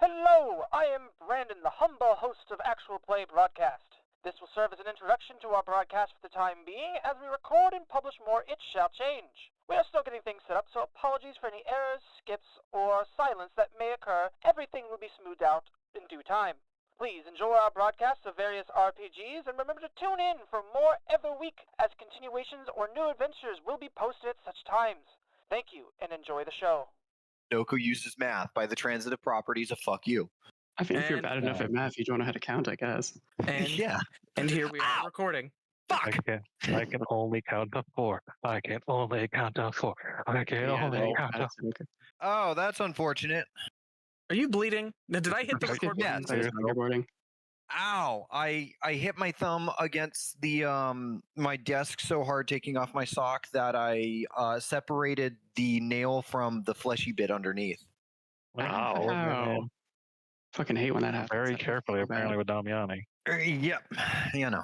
Hello, I am Brandon, the humble host of Actual Play Broadcast. This will serve as an introduction to our broadcast for the time being. As we record and publish more, it shall change. We are still getting things set up, so apologies for any errors, skips, or silence that may occur. Everything will be smoothed out in due time. Please enjoy our broadcasts of various RPGs, and remember to tune in for more every week, as continuations or new adventures will be posted at such times. Thank you, and enjoy the show. Sudoku uses math by the transitive properties of fuck you. I mean, if you're bad enough at math, you don't know how to count, I guess. And Yeah. and here we are recording. Fuck! I can only count to 4. I can only count to 4. I can only count to 4. Oh, that's unfortunate. Are you bleeding? Did I hit the record Yeah, button? Ow! I hit my thumb against the my desk so hard, taking off my sock, that I separated the nail from the fleshy bit underneath. Wow. Fucking hate when that happens. Very carefully, apparently, with Damiani. Yep, you know.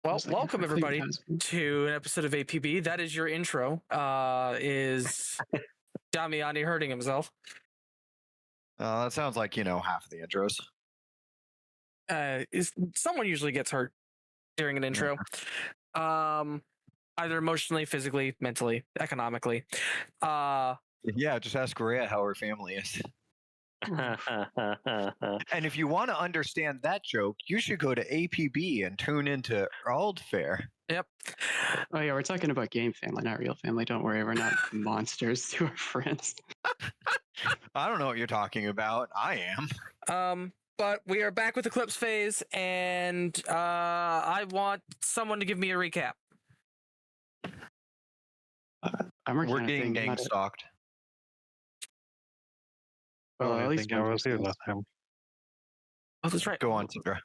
Well, welcome everybody to an episode of APB. That is your intro. Is Damiani hurting himself? That sounds like, half of the intros. Someone usually gets hurt during an intro, either emotionally, physically, mentally, economically. Yeah, just ask Rhea how her family is. And if you want to understand that joke, you should go to APB and tune into Old Fair. Yep. Oh yeah, we're talking about game family, not real family. Don't worry, we're not monsters to our friends. I don't know what you're talking about. I am. But we are back with Eclipse phase, and I want someone to give me a recap. We're getting gang stalked. Well, I at least think I one was here person last time. Oh, that's right. Go on, Sandra.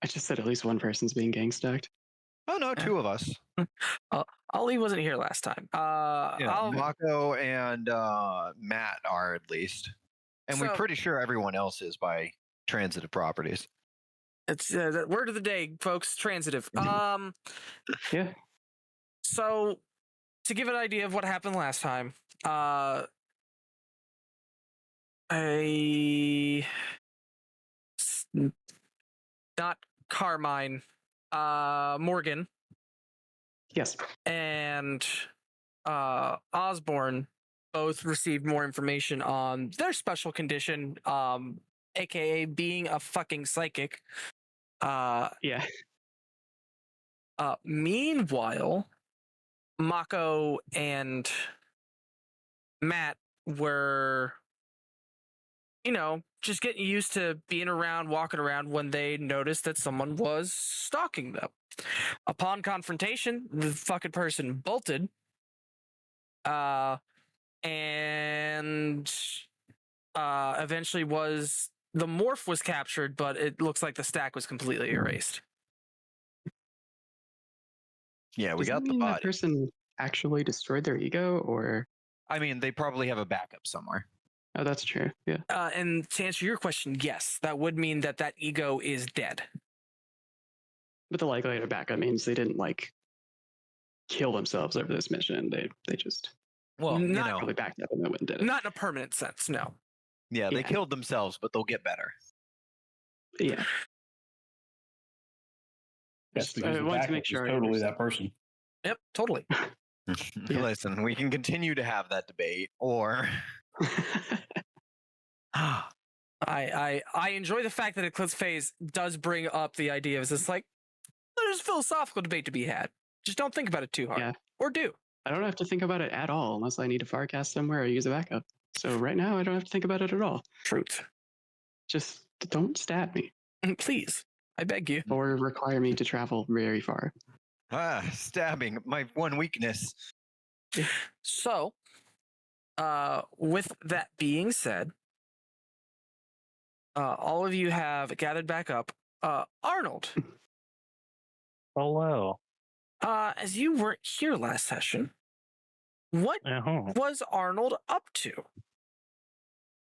I just said at least one person's being gang stalked. Oh no, two of us. Ollie wasn't here last time. Mako and Matt are, at least. And we're pretty sure everyone else is by transitive properties. It's the word of the day, folks. Transitive. Yeah. So, to give an idea of what happened last time, not Carmine, Morgan. Yes. And Osborne both received more information on their special condition, aka being a fucking psychic. Yeah. Meanwhile, Mako and Matt were, just getting used to being around, walking around, when they noticed that someone was stalking them. Upon confrontation, the fucking person bolted. And eventually the morph was captured, but it looks like the stack was completely erased. Yeah, we Does got that the mean body. that person actually destroyed their ego, or? I mean, they probably have a backup somewhere. Oh, that's true. Yeah. And to answer your question, yes, that would mean that ego is dead. But the likelihood of backup means they didn't kill themselves over this mission. They just Not really backed up and then went and did it. Not in a permanent sense, no. Yeah, they killed themselves, but they'll get better. Yeah. Yes, because I the wanted to backup make sure is I totally understand. that person. Yep, totally. Yeah. Listen, we can continue to have that debate, or I enjoy the fact that Eclipse phase does bring up the idea of this, there's a philosophical debate to be had. Just don't think about it too hard. Yeah. Or do. I don't have to think about it at all unless I need to farcast somewhere or use a backup. So right now, I don't have to think about it at all. Truth. Just don't stab me. Please. I beg you. Or require me to travel very far. Stabbing, my one weakness. So, with that being said, all of you have gathered back up. Arnold. Hello. As you weren't here last session, what was Arnold up to?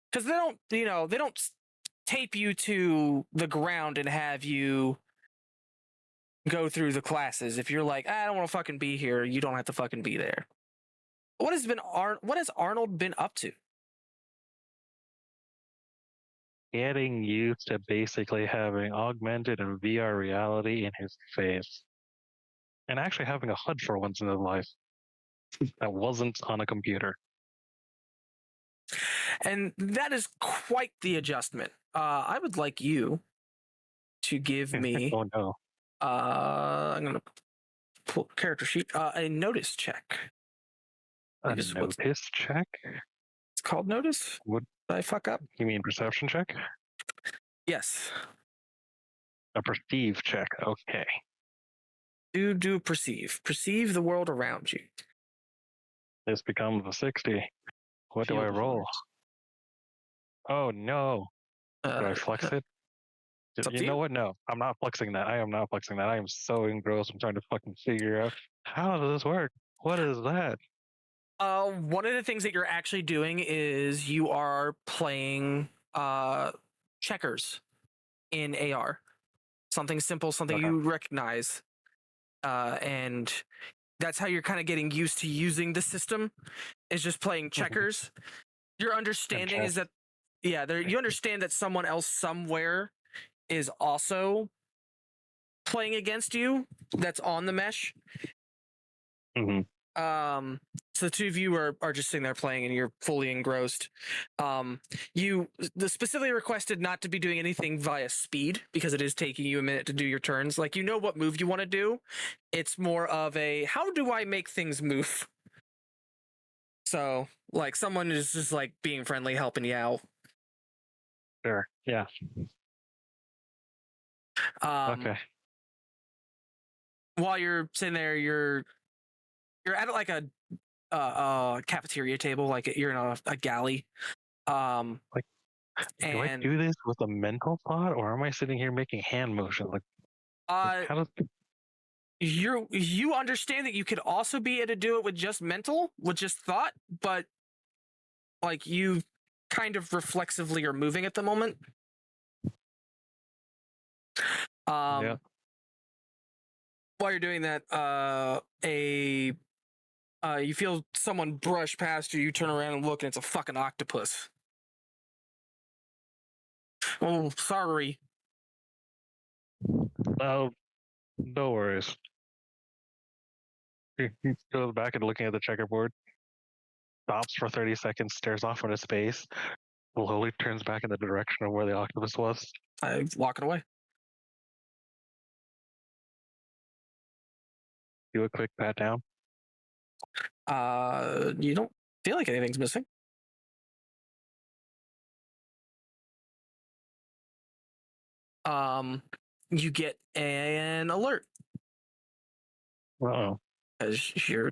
Because they don't tape you to the ground and have you go through the classes. If you're like, I don't want to fucking be here, you don't have to fucking be there. What has Arnold been up to? getting used to basically having augmented and VR reality in his face. And actually having a HUD for once in his life that wasn't on a computer. And that is quite the adjustment. I would like you to give me. Oh no. I'm gonna pull character sheet. A notice check. A notice check? It's called notice. What? Did I fuck up? You mean perception check? Yes. A perceive check. Okay. Do perceive the world around you. This becomes a 60. What do I roll? Oh no. Do I flex it? You know what? No, I'm not flexing that. I am not flexing that. I am so engrossed. I'm trying to fucking figure out how does this work? What is that? One of the things that you're actually doing is you are playing checkers in AR. Something simple, something you recognize. And that's how you're kind of getting used to using the system, is just playing checkers. Your understanding is that, you understand that someone else somewhere is also playing against you that's on the mesh. Mm-hmm. So the two of you are just sitting there playing and you're fully engrossed. You specifically requested not to be doing anything via speed because it is taking you a minute to do your turns. Like, you know what move you want to do. It's more of a, how do I make things move? So, like, someone is just like being friendly, helping you out. Sure. Yeah. Okay. While you're sitting there, you're at like a cafeteria table, like you're in a galley. Do I do this with a mental thought, or am I sitting here making hand motion? How does you understand that you could also be able to do it with just mental, with just thought, but like you kind of reflexively are moving at the moment. While you're doing that, you feel someone brush past you. You turn around and look, and it's a fucking octopus. Oh, sorry. Oh, no worries. He goes back and looking at the checkerboard, stops for 30 seconds, stares off into space, slowly turns back in the direction of where the octopus was. I walk it away. Do a quick pat down. You don't feel like anything's missing. You get an alert. Uh-oh. As your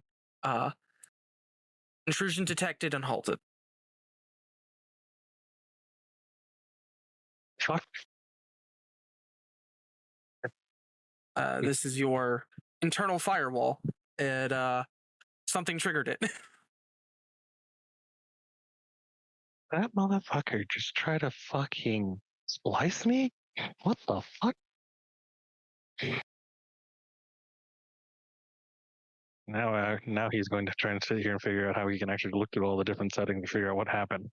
intrusion detected and halted. Fuck. This is your internal firewall. Something triggered it. That motherfucker just tried to fucking splice me? What the fuck? Now he's going to try and sit here and figure out how he can actually look through all the different settings to figure out what happened.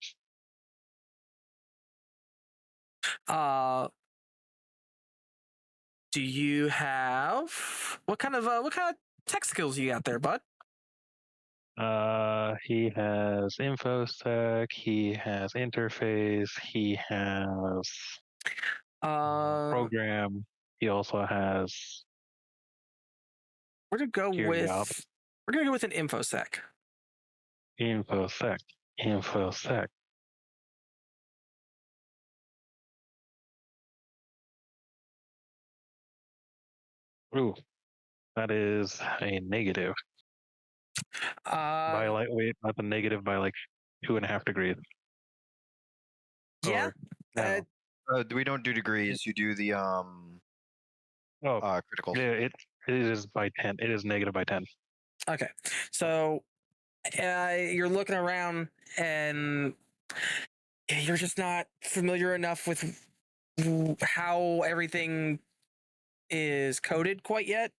Do you have what kind of tech skills you got there, bud? He has infosec, he has interface, he has program, he also has we're gonna go with an infosec. Infosec. Ooh, that is a negative. By not the negative by like 2.5 degrees. Yeah. We don't do degrees. You do the critical. Yeah, it is by 10. It is negative by 10. Okay, so you're looking around and you're just not familiar enough with how everything is coded quite yet.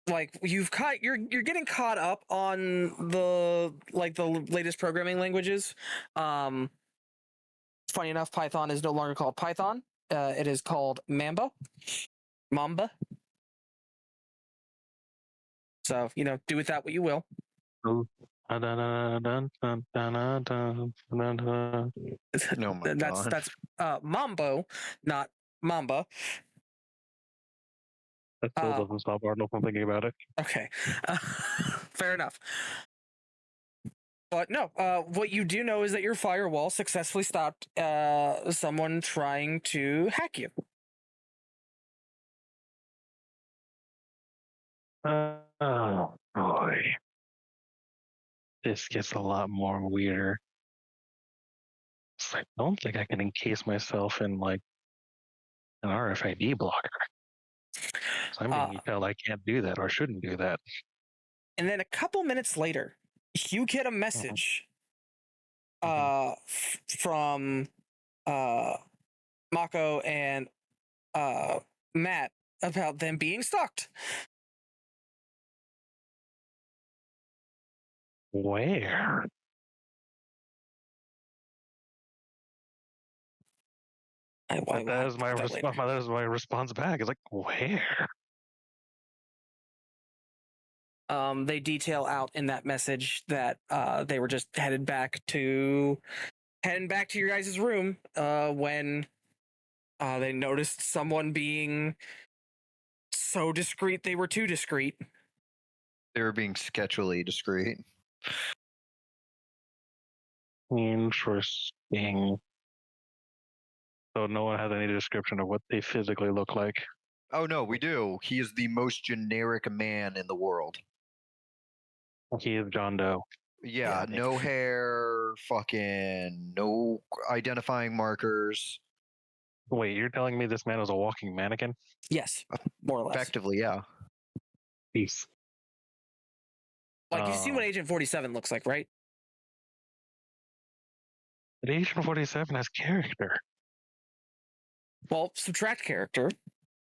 Like you're getting caught up on the latest programming languages. funny enough, Python is no longer called Python. It is called Mamba. So, do with that what you will. Oh my God. That's Mambo, not Mamba. That still doesn't stop Arnold from thinking about it. Okay. Fair enough. But no, what you do know is that your firewall successfully stopped someone trying to hack you. Oh boy. This gets a lot more weirder. I don't think I can encase myself in like an RFID blocker. So I'm being told I can't do that or shouldn't do that. And then a couple minutes later, you get a message from Mako and Matt about them being stalked. Where? That is my response. That is my response back. It's like, where? They detail out in that message that they were just heading back to your guys' room when they noticed someone being so discreet they were too discreet. They were being sketchily discreet. Interesting. So no one has any description of what they physically look like. Oh no, we do. He is the most generic man in the world. He is John Doe. Yeah, no hair, fucking no identifying markers. Wait, you're telling me this man was a walking mannequin? Yes, more or less. Effectively, yeah. Peace. Like, you see what Agent 47 looks like, right? But Agent 47 has character. Well, subtract character.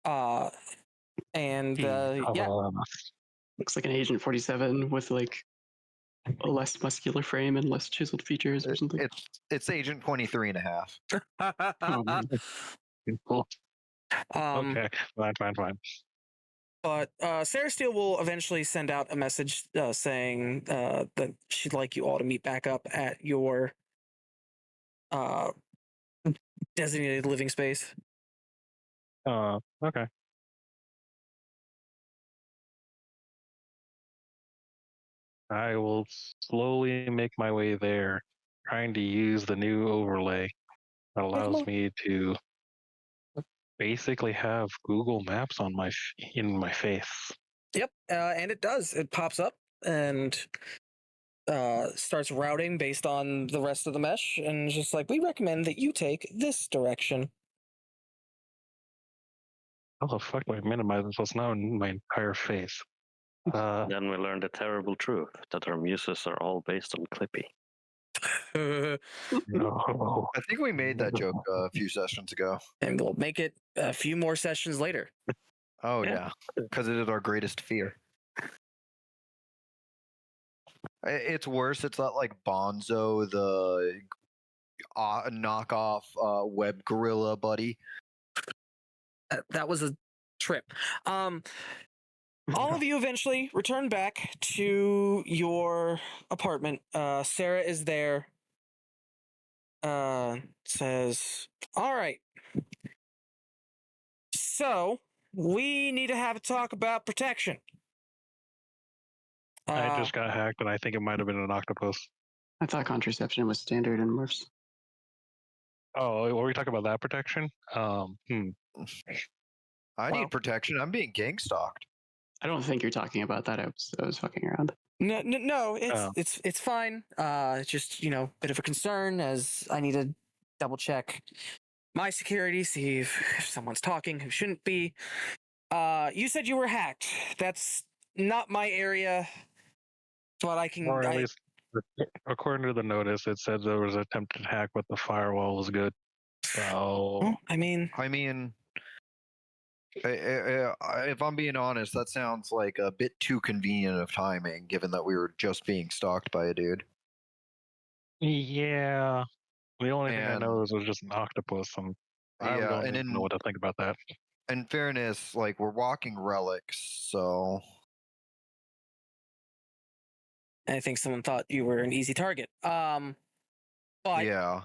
And yeah. Looks like an Agent 47 with like a less muscular frame and less chiseled features or something. It's Agent 23 and a half. Okay, fine. But Sarah Steele will eventually send out a message saying that she'd like you all to meet back up at your designated living space. Okay. I will slowly make my way there, trying to use the new overlay that allows me to basically have Google Maps on in my face. Yep, and it does. It pops up and starts routing based on the rest of the mesh, and just like, we recommend that you take this direction. How the fuck do I minimize this? What's now in my entire face? Then we learned the terrible truth that our muses are all based on Clippy. No. I think we made that joke a few sessions ago. And we'll make it a few more sessions later. Oh, yeah. Because it is our greatest fear. It's worse. It's not like Bonzo, the knockoff web gorilla buddy. That was a trip. All of you eventually return back to your apartment. Sarah is there. Says, all right. So, we need to have a talk about protection. I just got hacked, and I think it might have been an octopus. I thought contraception was standard in morphs. Oh, were we talking about that protection? I need protection. I'm being gang stalked. I don't think you're talking about that. I was fucking around. No, it's fine. It's just, bit of a concern, as I need to double check my security, see if someone's talking who shouldn't be. You said you were hacked. That's not my area, but I can. Or at least, according to the notice, it said there was an attempted hack, but the firewall was good. So, I mean, if I'm being honest, that sounds like a bit too convenient of timing, given that we were just being stalked by a dude. Yeah, The only thing I And- know is it was just an octopus, and I Yeah, don't and even know what to think about that. in fairness, like we're walking relics, so I think someone thought you were an easy target. But yeah.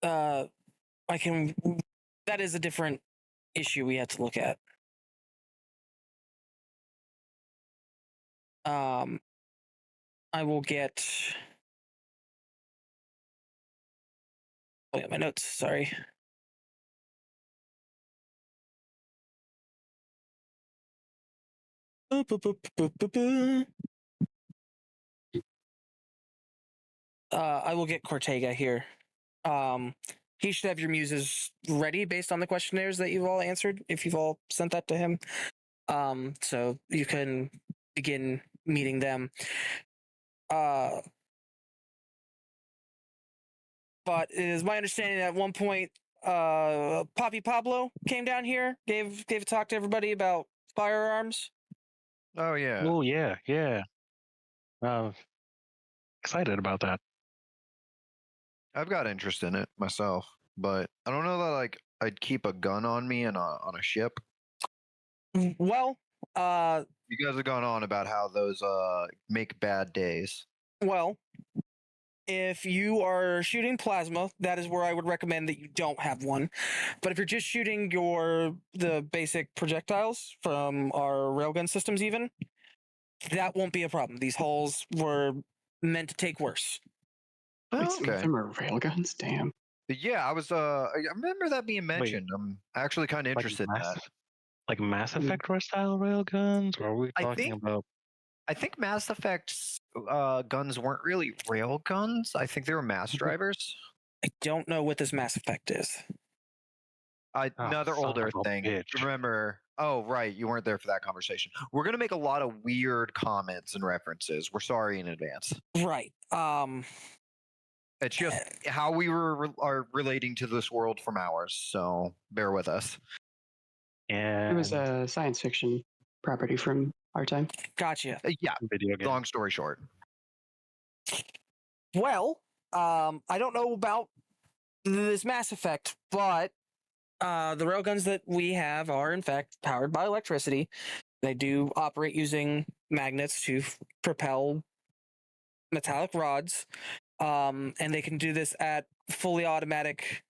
I can. That is a different issue we had to look at. I will get. Oh, yeah, my notes. Sorry. I will get Cortega here. He should have your muses ready based on the questionnaires that you've all answered, if you've all sent that to him. So you can begin meeting them. But it is my understanding that at one point, Poppy Pablo came down here, gave a talk to everybody about firearms. Oh yeah. Oh yeah. Excited about that. I've got interest in it myself, but I don't know that like I'd keep a gun on me on a ship. Well, You guys have gone on about how those make bad days. well, if you are shooting plasma, that is where I would recommend that you don't have one. But if you're just shooting the basic projectiles from our railgun systems, even that won't be a problem. These hulls were meant to take worse. Wait, Oh, some of okay. them are railguns? Damn. Yeah, I was I remember that being mentioned. I'm actually kind of interested in that. Like Mass Effect style railguns, or are we I talking think- about? I think Mass Effect's guns weren't really rail guns. I think they were mass drivers. I don't know what this Mass Effect is. Another son older of a thing. bitch. Remember? Oh, right. You weren't there for that conversation. We're gonna make a lot of weird comments and references. We're sorry in advance. Right. It's just how we are relating to this world from ours. So bear with us. It was a science fiction property from our time. Gotcha. Yeah. Video game. Long story short. Well, I don't know about this Mass Effect, but the railguns that we have are in fact powered by electricity. They do operate using magnets to propel metallic rods, and they can do this at fully automatic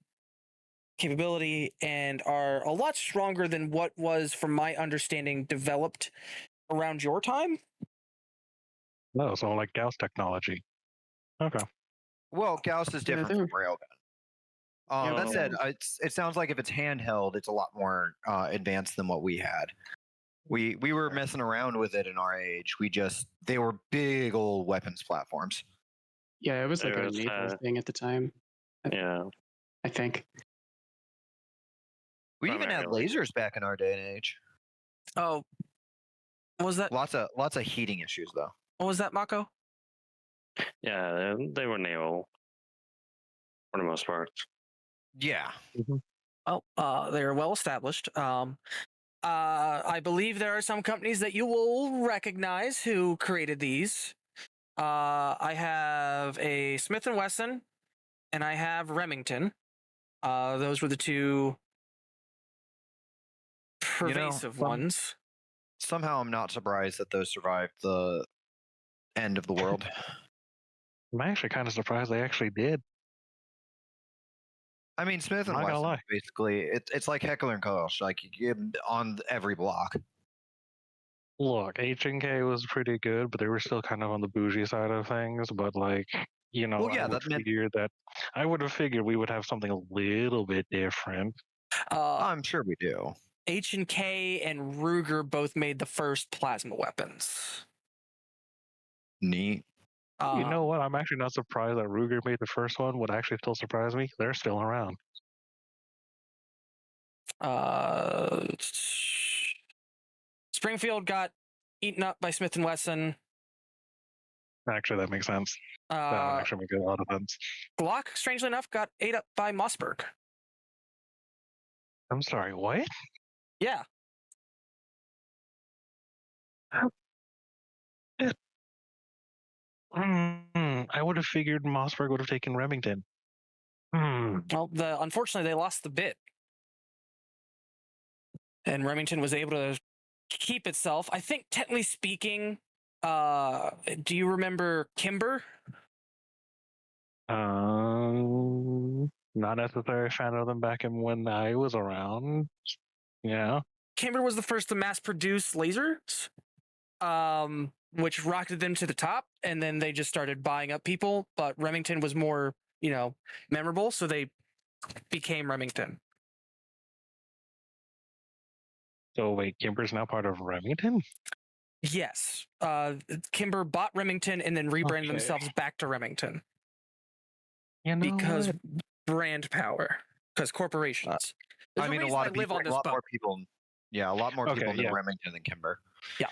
capability and are a lot stronger than what was, from my understanding, developed around your time. No, so like Gauss technology. Okay. Well, Gauss is different from railgun. That said, it sounds like if it's handheld, it's a lot more advanced than what we had. We were messing around with it in our age. They were big old weapons platforms. Yeah, it was like a naval thing at the time. Yeah. I think. We even had lasers back in our day and age. Oh, what was that? Lots of heating issues though. What was that, Mako? Yeah, they were naval for the most part. Yeah. Oh, they're well established. I believe there are some companies that you will recognize who created these. I have a Smith & Wesson, and I have Remington. Those were the two pervasive ones. Somehow I'm not surprised that those survived the end of the world. I'm actually kind of surprised they actually did. I mean, Smith and Not gonna Wesson, lie. basically, it's like Heckler and Koch, like you get 'em on every block. Look, H&K was pretty good, but they were still kind of on the bougie side of things. But like, Well, yeah, I would have figured we would have something a little bit different. I'm sure we do. H&K and Ruger both made the first plasma weapons. Neat. You know what? I'm actually not surprised that Ruger made the first one. What actually still surprised me, they're still around. Springfield got eaten up by Smith & Wesson. Actually, that makes sense. That would actually make a lot of sense. Glock, strangely enough, got ate up by Mossberg. I'm sorry, what? Yeah. I would have figured Mossberg would have taken Remington. Well, unfortunately, they lost the bid. And Remington was able to keep itself. I think, technically speaking, do you remember Kimber? Not necessarily a fan of them back in when I was around. Yeah. Kimber was the first to mass produce lasers, which rocketed them to the top, and then they just started buying up people. But Remington was more, memorable, so they became Remington. So wait, Kimber's now part of Remington? Yes. Kimber bought Remington and then rebranded themselves back to Remington. Because what? Brand power. Because corporations. A lot of people, a lot more people know Remington than Kimber. Yeah.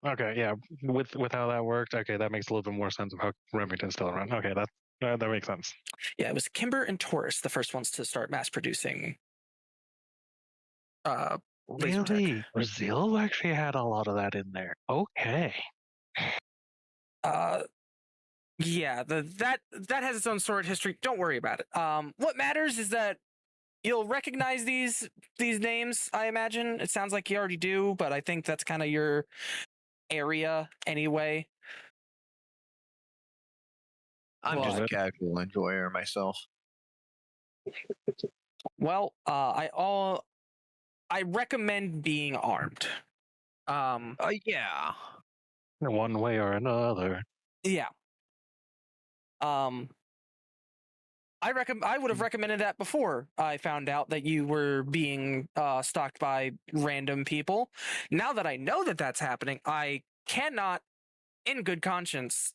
Okay, yeah. With how that worked, okay, that makes a little bit more sense of how Remington's still around. Okay, that makes sense. Yeah, it was Kimber and Taurus, the first ones to start mass producing. Really? Brazil actually had a lot of that in there. Okay. Yeah, that has its own sordid history. Don't worry about it. What matters is that you'll recognize these names, I imagine. It sounds like you already do, but I think that's kind of your area anyway. I'm just a casual enjoyer myself. Well, I recommend being armed. Yeah. One way or another. Yeah. I would have recommended that before I found out that you were being stalked by random people. Now that I know that that's happening, I cannot, in good conscience,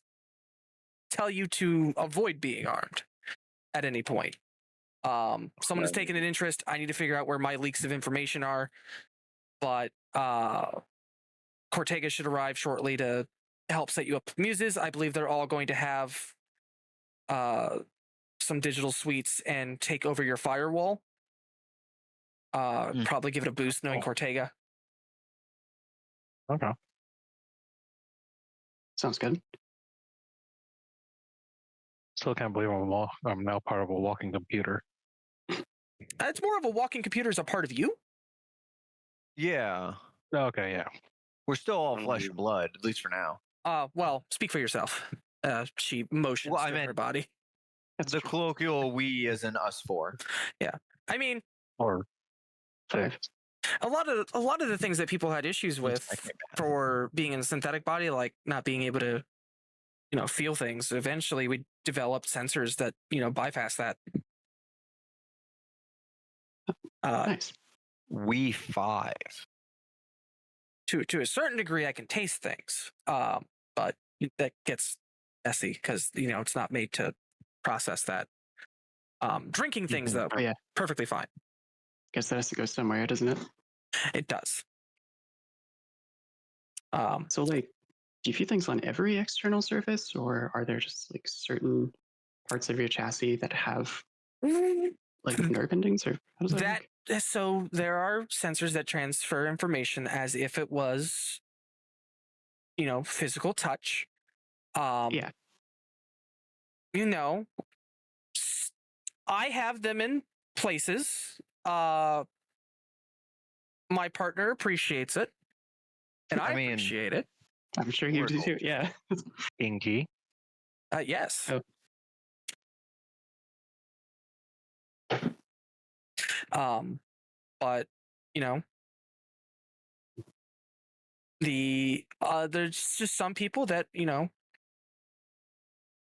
tell you to avoid being armed at any point. Someone has taken an interest. I need to figure out where my leaks of information are. But Cortega should arrive shortly to help set you up with Muses. I believe they're all going to have some digital suites and take over your firewall. Probably give it a boost knowing Cortega. Okay. Sounds good. Still can't believe I'm now part of a walking computer. It's more of a walking computer as a part of you. Yeah. Okay, yeah. We're still all flesh and blood, at least for now. Well, speak for yourself. She motions to her body. That's the colloquial we as in us four. Yeah. I mean, or a lot of the things that people had issues with for being in a synthetic body, like not being able to, feel things. Eventually, we developed sensors that, bypass that. Nice. We 5. To a certain degree, I can taste things, but that gets messy because it's not made to process that. Drinking things though, perfectly fine. Guess that has to go somewhere, doesn't it? It does. So do you feel things on every external surface, or are there just certain parts of your chassis that have nerve endings, or how does that work? So there are sensors that transfer information as if it was, physical touch. Yeah. I have them in places. My partner appreciates it, and I appreciate it. I'm sure you do too. Yeah. Inky. Yes. But there's just some people that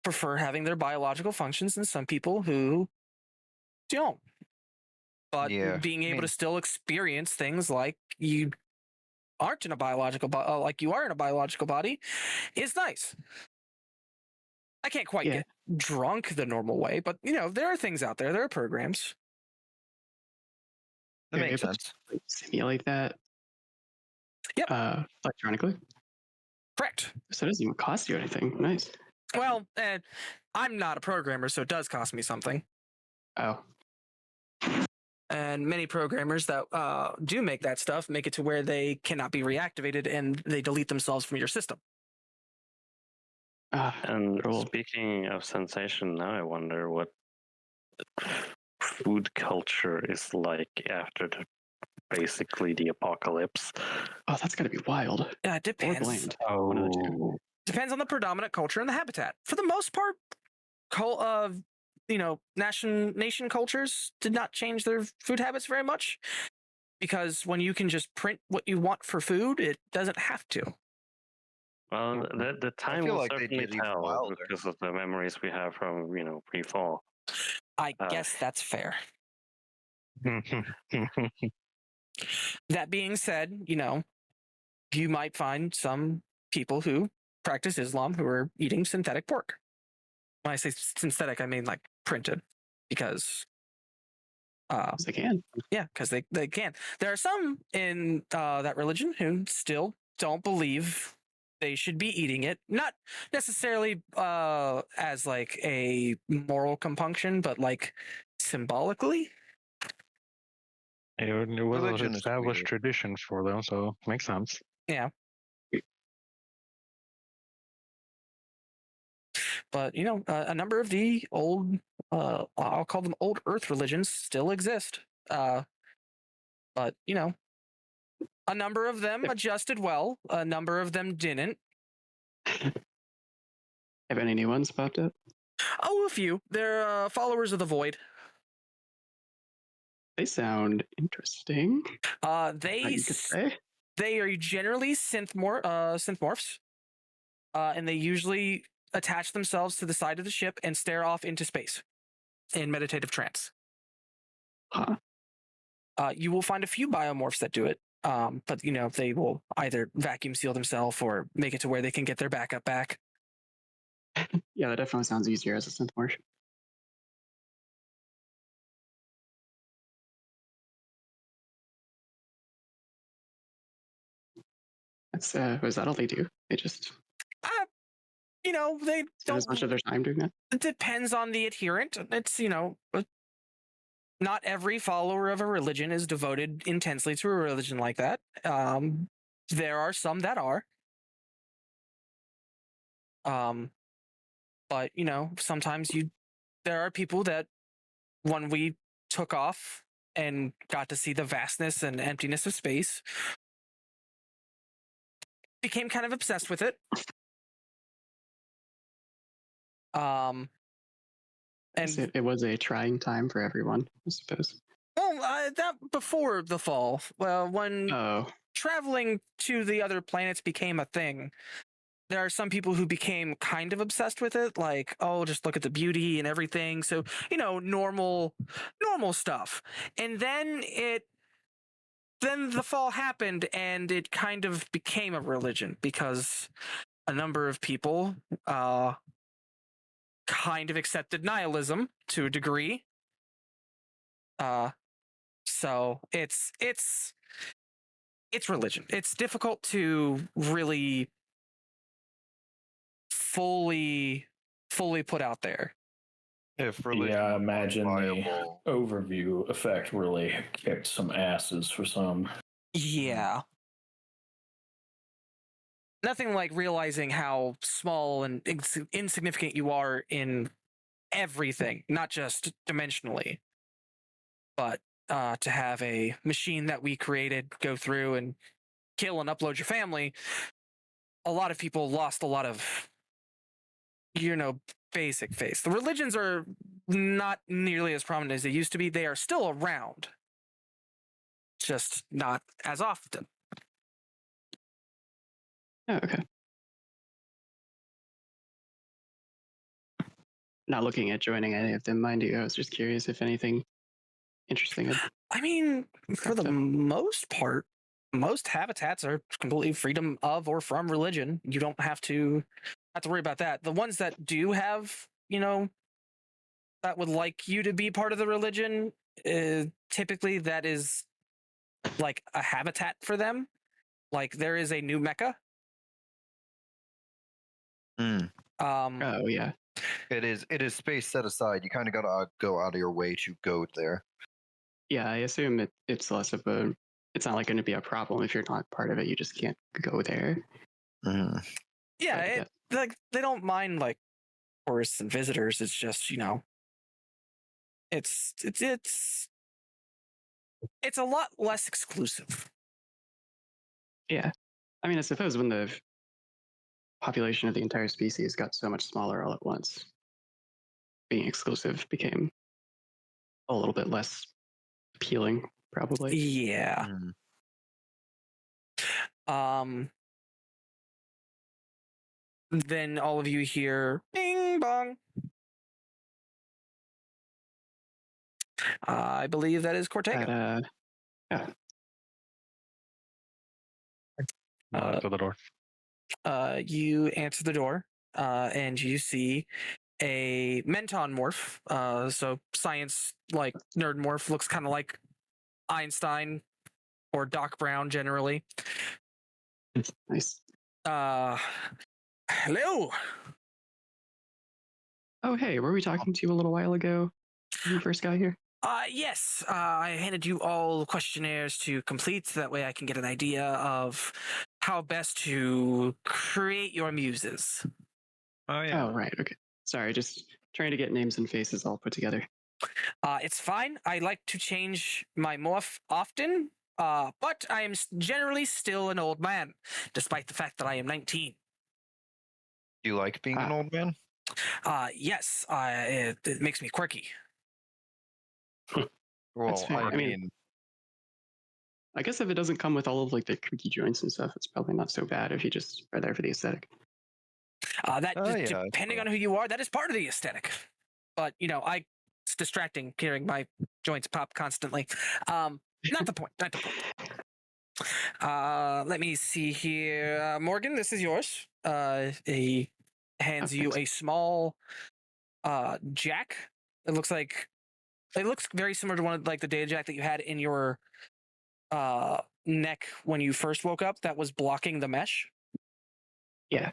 prefer having their biological functions, and some people who don't. But being able to still experience things like you aren't in a biological like you are in a biological body is nice. I can't quite get drunk the normal way, but there are things out there. There are programs. That makes sense. Simulate that. Yep. Electronically. Correct. So it doesn't even cost you anything. Nice. Well, I'm not a programmer, so it does cost me something. Oh. And many programmers that do make that stuff make it to where they cannot be reactivated and they delete themselves from your system. And speaking of sensation, now I wonder what food culture is like after basically the apocalypse. Oh, that's gotta be wild. Yeah, it depends. Or bland. Oh, depends on the predominant culture and the habitat. For the most part, nation cultures did not change their food habits very much, because when you can just print what you want for food, it doesn't have to. Well, the time will certainly tell because of the memories we have from pre-fall. I guess that's fair. That being said, you might find some people who practice Islam who are eating synthetic pork. When I say synthetic, I mean like printed, because they can. Yeah, because they can. There are some in that religion who still don't believe they should be eating it. Not necessarily as like a moral compunction, but like symbolically. It was an established tradition for them, so it makes sense. Yeah. But, a number of the old, I'll call them old Earth religions still exist. But, a number of them adjusted well. A number of them didn't. Have any new ones popped up? Oh, a few. They're followers of the Void. They sound interesting. They are generally synthmorphs, and they usually attach themselves to the side of the ship and stare off into space in meditative trance. Huh. You will find a few biomorphs that do it, but they will either vacuum seal themselves or make it to where they can get their backup back. Yeah, that definitely sounds easier as a synthmorph. Was that all they do? They just they don't as much of their time doing that. It depends on the adherent. It's not every follower of a religion is devoted intensely to a religion like that. There are some that are. But sometimes there are people that when we took off and got to see the vastness and emptiness of space, became kind of obsessed with it. And it was a trying time for everyone, I suppose. Well, that before the fall, when traveling to the other planets became a thing, there are some people who became kind of obsessed with it, like, oh, just look at the beauty and everything. So, normal stuff. And then the fall happened and it kind of became a religion because a number of people kind of accepted nihilism to a degree. So it's religion. It's difficult to really fully put out there. If religion, I imagine the overview effect really kicked some asses for some. Yeah. Nothing like realizing how small and insignificant you are in everything, not just dimensionally, but to have a machine that we created go through and kill and upload your family. A lot of people lost a lot of, basic faith. The religions are not nearly as prominent as they used to be. They are still around, just not as often. Oh, okay. Not looking at joining any of them, mind you. I was just curious if anything interesting. I mean, for the most part, most habitats are completely freedom of or from religion. You don't have to worry about that. The ones that do have, that would like you to be part of the religion, typically that is like a habitat for them. Like there is a new Mecca. Oh yeah. It is space set aside. You kind of got to go out of your way to go there. Yeah, I assume it's less of it's not like going to be a problem if you're not part of it. You just can't go there. Yeah, like they don't mind like tourists and visitors. It's just it's a lot less exclusive. Yeah, I mean, I suppose when the population of the entire species got so much smaller all at once, being exclusive became a little bit less appealing, probably. Yeah. Then all of you hear bing bong. I believe that is Cortego. Yeah. To the door. You answer the door, and you see a Menton morph. So science like nerd morph, looks kind of like Einstein or Doc Brown generally. Nice. Hello. Oh, hey, were we talking to you a little while ago when you first got here? Yes. I handed you all questionnaires to complete. That way I can get an idea of how best to create your muses. Oh, yeah. Oh, right. Okay. Sorry, just trying to get names and faces all put together. It's fine. I like to change my morph often, but I am generally still an old man, despite the fact that I am 19. Do you like being an old man? Yes. It makes me quirky. Well, I mean, I guess if it doesn't come with all of like the creaky joints and stuff, it's probably not so bad if you just are there for the aesthetic. Depending on who you are, that is part of the aesthetic. But it's distracting hearing my joints pop constantly. Not the point. Not the point. Let me see here. Morgan, this is yours. He hands you a small jack. It looks very similar to one of like the data jack that you had in your neck when you first woke up that was blocking the mesh. Yeah.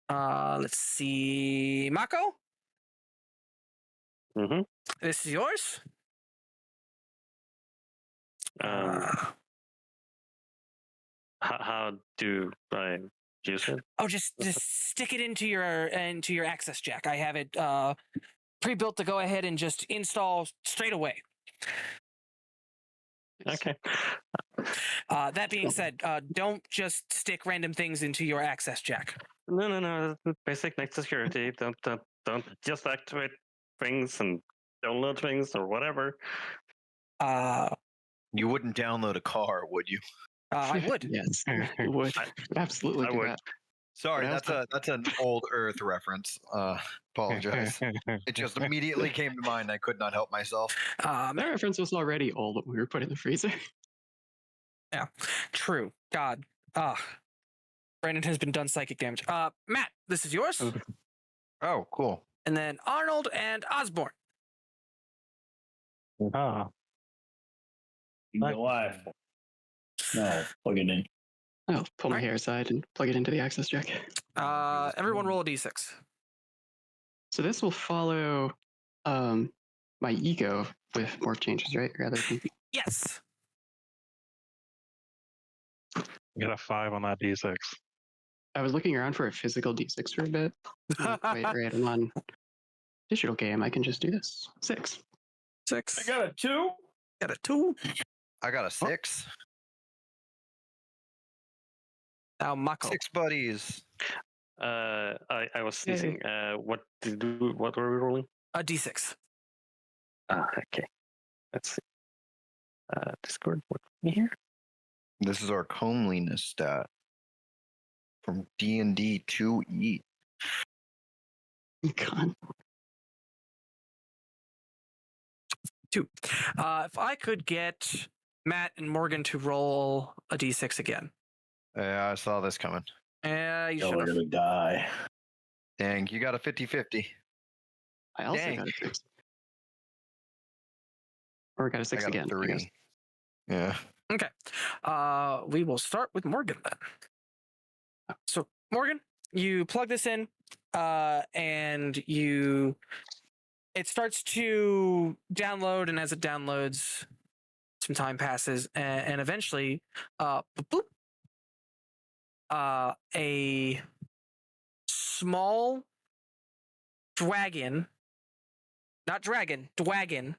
Let's see. Mako? Mm-hmm. This is yours? How do I use it? Oh, just stick it into your access jack. I have it pre-built to go ahead and just install straight away. Okay. That being said, don't just stick random things into your access jack. No. Basic next security. Don't just activate things and download things or whatever. You wouldn't download a car, would you? I would. Yes, I would. Absolutely. I would. That. Sorry, that's an old Earth reference. Apologize. It just immediately came to mind. I could not help myself. That reference was already old when we were put in the freezer. Yeah, true. God. Brandon has been done psychic damage. Matt, this is yours. Oh, cool. And then Arnold and Osborne. Go live. No, plug it in. I'll pull my hair aside and plug it into the access jack. Everyone roll a d6. So this will follow my ego with morph changes, right? Rather than... Yes. You got a 5 on that d6. I was looking around for a physical d6 for a bit. Wait, right, I'm on digital game. I can just do this. 6. I got a 2. Got a 2. I got a 6. Now Mako. 6 buddies. I was sneezing. What were we rolling? A d6. Okay. Let's see. Discord, what here? This is our comeliness stat from D&D 2E. God. 2. If I could get Matt and Morgan to roll a d6 again. Yeah, I saw this coming. Yeah, you Y'all should are gonna die. Dang, you got a 50-50. I also Dang. got a 6. Or got a 6 again. 3. Yeah. Okay. We will start with Morgan then. So Morgan, you plug this in, and it starts to download, and as it downloads, some time passes, and eventually, boop, a small dragon, not dragon, dwagon.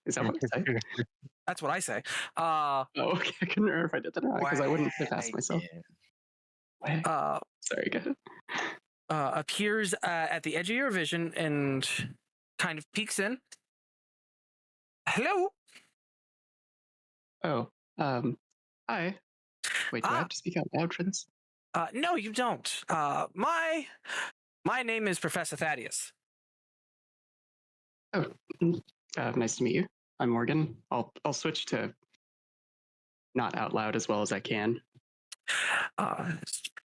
Is that what I say? That's what I say. Okay. I couldn't remember if I did that or not because I wouldn't have asked myself. Sorry, go ahead. Appears at the edge of your vision and kind of peeks in. Hello. Oh, hi. Wait, do I have to speak out loud for this? No, you don't. My name is Professor Thaddeus. Oh, nice to meet you. I'm Morgan. I'll switch to not out loud as well as I can.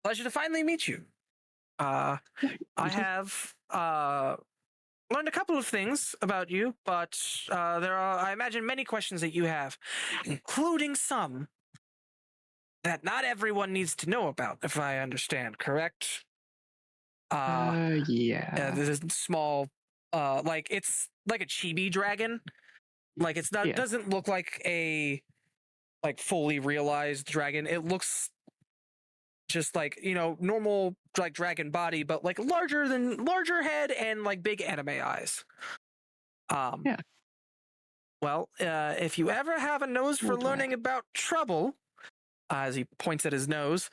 Pleasure to finally meet you. I have learned a couple of things about you, but there are, I imagine, many questions that you have, including some that not everyone needs to know about, if I understand, correct? Yeah. This is small, like it's like a chibi dragon. Like it's not, doesn't look like a fully realized dragon. It looks just like, normal like dragon body, but like larger head and like big anime eyes. Well, if you ever have a nose for learning about trouble, as he points at his nose,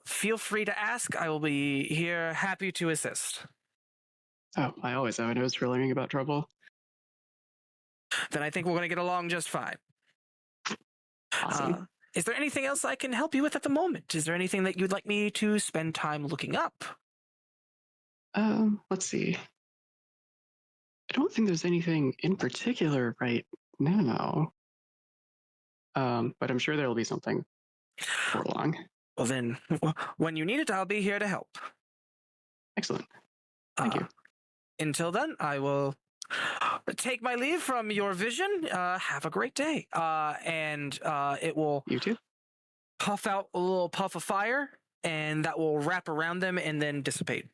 feel free to ask. I will be here, happy to assist. Oh, I always have a nose for learning about trouble. Then I think we're going to get along just fine. Awesome. Is there anything else I can help you with at the moment? Is there anything that you'd like me to spend time looking up? Let's see. I don't think there's anything in particular right now. But I'm sure there will be something before long. Well then, when you need it, I'll be here to help. Excellent. Thank you. Until then, I will take my leave from your vision. Have a great day. And it will... You too. Puff out a little puff of fire, and that will wrap around them and then dissipate.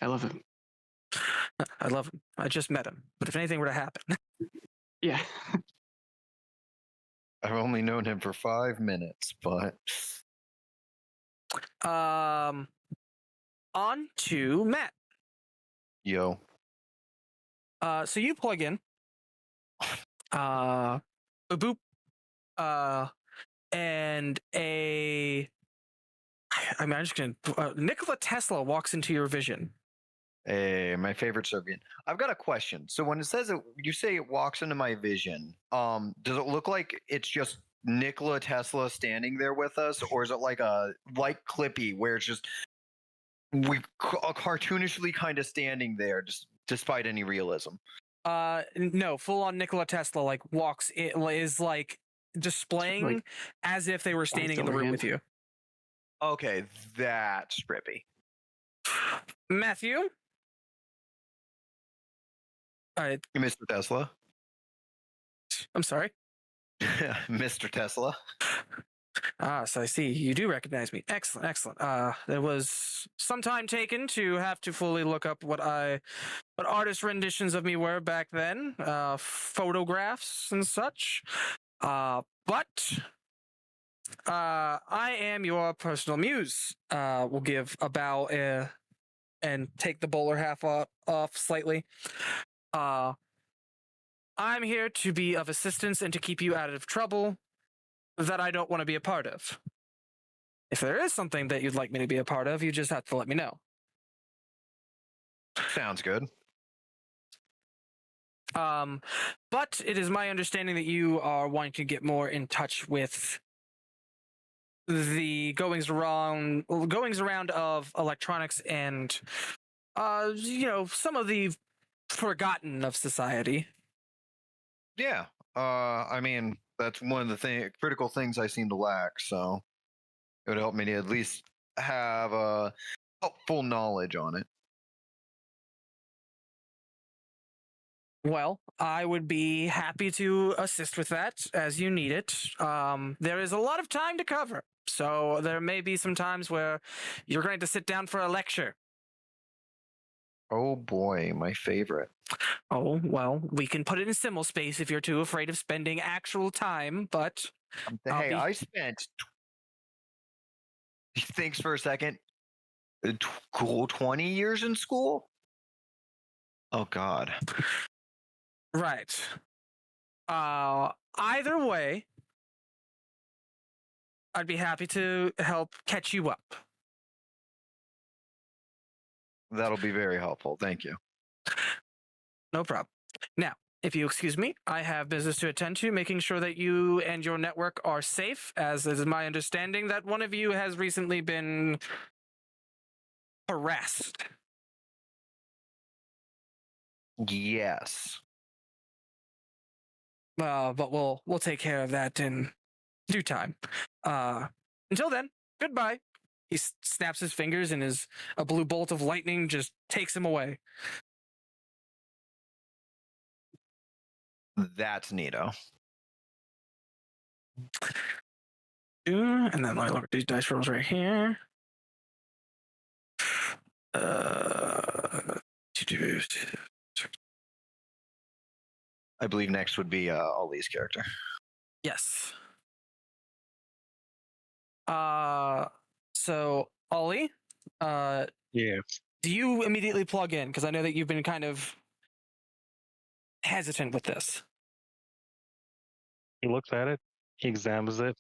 I love him. I love him. I just met him. But if anything were to happen... Yeah. I've only known him for 5 minutes, but... On to Matt. Yo. So you plug in. A boop. And I'm just gonna... Nikola Tesla walks into your vision. Hey, my favorite Serbian. I've got a question. So when it says it, you say it walks into my vision, does it look like it's just Nikola Tesla standing there with us, or is it like Clippy where it's just cartoonishly kind of standing there, just despite any realism? No, full on Nikola Tesla walks in, is displaying as if they were standing in the room with you. Okay, that's trippy. Matthew. Mr. Tesla. I'm sorry. Mr. Tesla. So I see you do recognize me. Excellent, excellent. There was some time taken to have to fully look up what artist renditions of me were back then, photographs and such. But I am your personal muse. We'll give a bow and take the bowler half off slightly. I'm here to be of assistance and to keep you out of trouble that I don't want to be a part of. If there is something that you'd like me to be a part of, you just have to let me know. Sounds good. But it is my understanding that you are wanting to get more in touch with the goings around of electronics and some of the forgotten of society. Yeah. I mean, that's one of the critical things I seem to lack, so it would help me to at least have a full knowledge on it. Well, I would be happy to assist with that as you need it. There is a lot of time to cover, so there may be some times where you're going to sit down for a lecture. Oh boy, my favorite. Oh, well, we can put it in symbol space if you're too afraid of spending actual time, but... Hey, I spent... Thanks for a second. 20 years in school? Oh, God. Right. Either way, I'd be happy to help catch you up. That'll be very helpful. Thank you. No problem. Now, if you excuse me, I have business to attend to, making sure that you and your network are safe, as it is my understanding that one of you has recently been harassed. Yes. But we'll take care of that in due time. Until then, goodbye. He snaps his fingers and a blue bolt of lightning just takes him away. That's neato. And then I look at these dice rolls right here. I believe next would be Ollie's character. Yes. So Ollie, yeah. Do you immediately plug in? Because I know that you've been kind of hesitant with this. He looks at it, he examines it.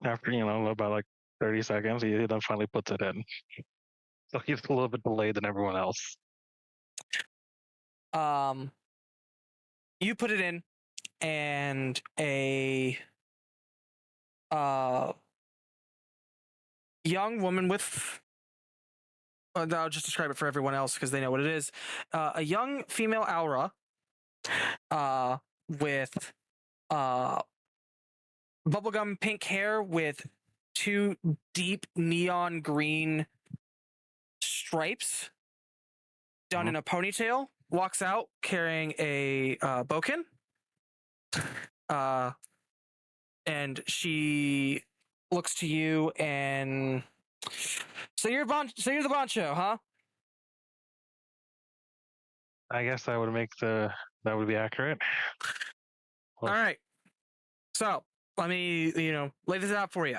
After, about like 30 seconds, he then finally puts it in. So he's a little bit delayed than everyone else. You put it in, and a young woman with... I'll just describe it for everyone else because they know what it is. A young female aura with bubblegum pink hair with 2 deep neon green stripes done in a ponytail walks out carrying a bokin. And she looks to you and... So you're the Boncho, huh? I guess that would be accurate. All right. So let me, lay this out for you.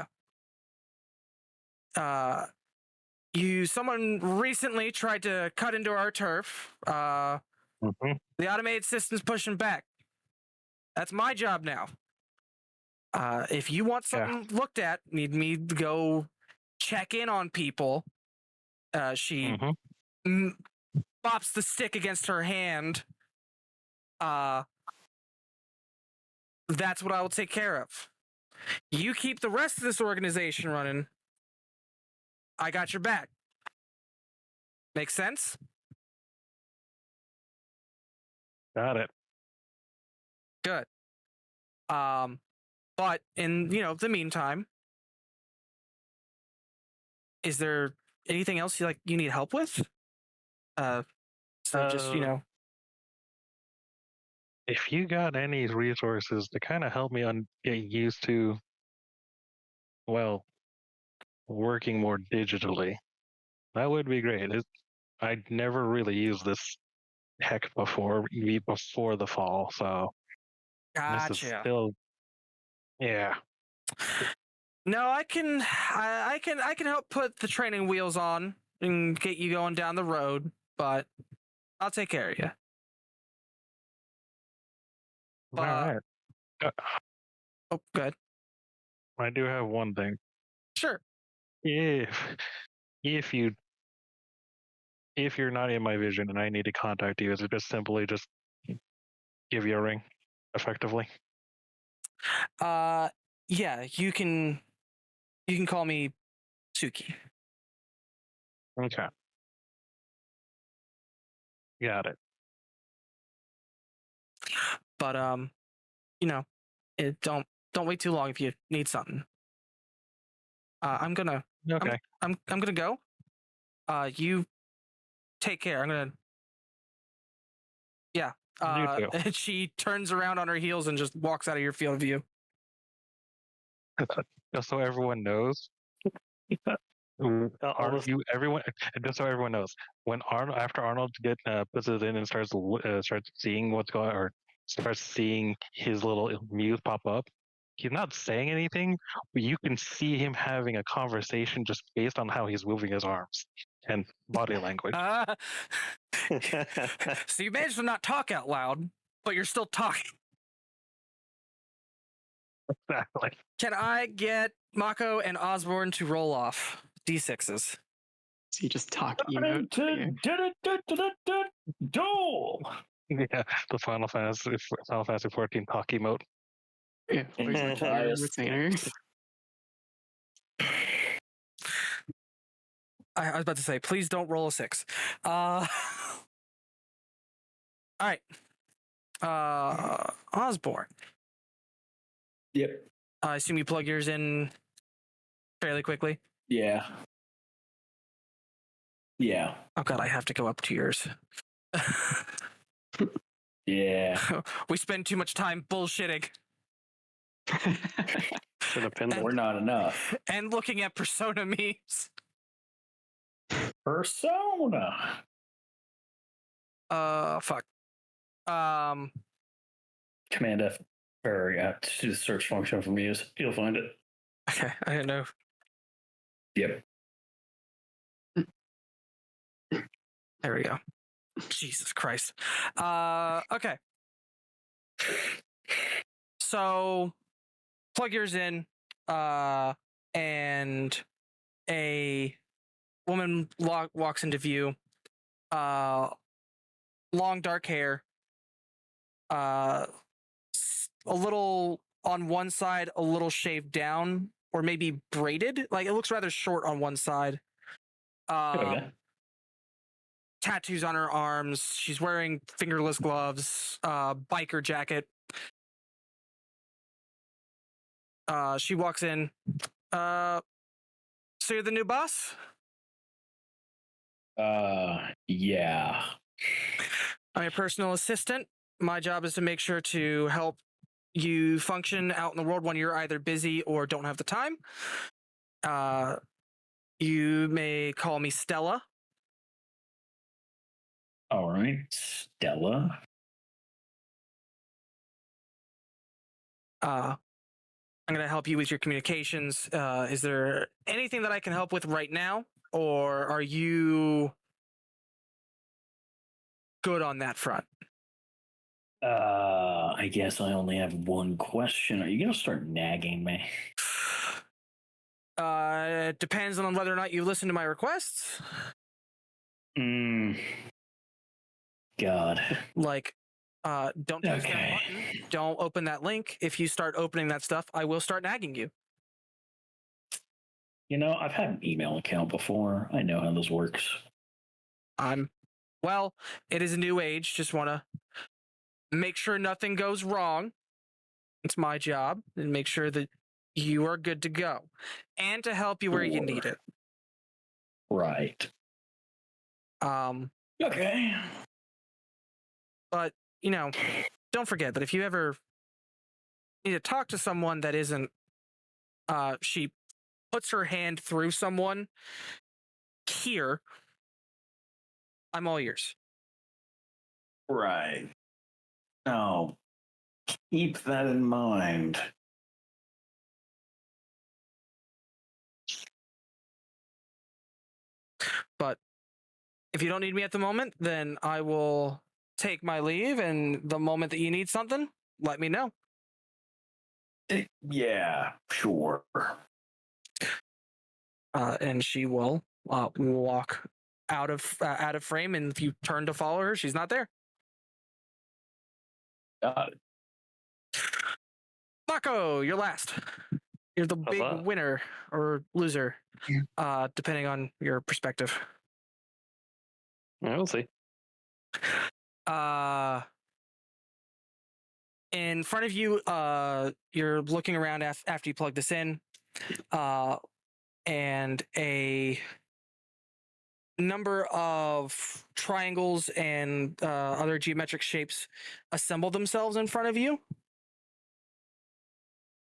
Someone recently tried to cut into our turf. The automated system's pushing back. That's my job now. If you want something looked at, need me to go check in on people. She bops the stick against her hand. That's what I will take care of. You keep the rest of this organization running. I got your back. Make sense? Got it. Good. But in, the meantime, is there anything else you need help with? Just, If you got any resources to kind of help me get used to, working more digitally, that would be great. I'd never really used this heck before the fall, so gotcha. This is still, yeah. No, I can help put the training wheels on and get you going down the road, but I'll take care of you. All right. Oh, good. I do have one thing. Sure. If you're not in my vision and I need to contact you, is it just simply just give you a ring, effectively? Yeah, you can call me Suki. Okay. Got it. But don't wait too long if you need something. I'm gonna go. You take care. Yeah. And she turns around on her heels and just walks out of your field of view. Just so everyone knows, Everyone, just so everyone knows, when after Arnold puts it in and starts seeing what's going, or starts seeing his little muse pop up, he's not saying anything, but you can see him having a conversation just based on how he's moving his arms and body language. So you managed to not talk out loud, but you're still talking. Exactly. Can I get Mako and Osborne to roll off D6s? So you just talk emote. Duel. Yeah, the Final Fantasy 14 talk emote. Yeah, retainer. I was about to say, please don't roll a 6. All right. Osborne. Yep. I assume you plug yours in fairly quickly. Yeah. Yeah. Oh god, I have to go up to yours. Yeah. We spend too much time bullshitting. Should have pinned We're not enough. And looking at Persona memes. Persona. Fuck. Command F, or to the search function for Muse. You'll find it. Okay, I didn't know. Yep. There we go. Jesus Christ. Okay. So plug yours in, and a woman walks into view. Long dark hair. A little on one side, a little shaved down, or maybe braided. Like it looks rather short on one side. Okay. Tattoos on her arms. She's wearing fingerless gloves, biker jacket. She walks in. So you're the new boss? Yeah. I'm your personal assistant. My job is to make sure to help you function out in the world when you're either busy or don't have the time. You may call me Stella. All right, Stella. I'm going to help you with your communications. Is there anything that I can help with right now? Or are you good on that front? I guess I only have one question. Are you going to start nagging me? It depends on whether or not you listen to my requests. God. Like, don't press that button. Don't open that link. If you start opening that stuff, I will start nagging you. You know, I've had an email account before. I know how this works. Well, it is a new age. Just want to make sure nothing goes wrong. It's my job, and make sure that you are good to go, and to help you where you need it. Right. Okay. But, you know, don't forget that if you ever need to talk to someone that isn't, she puts her hand through someone here, I'm all ears. Right. Now, keep that in mind. But if you don't need me at the moment, then I will take my leave, and the moment that you need something, let me know. Yeah, sure. And she will walk out of frame, and if you turn to follow her, she's not there. Got it. Mako, you're last. You're the big winner or loser, depending on your perspective. I will see. In front of you, you're looking around after you plug this in, and a number of triangles and other geometric shapes assemble themselves in front of you,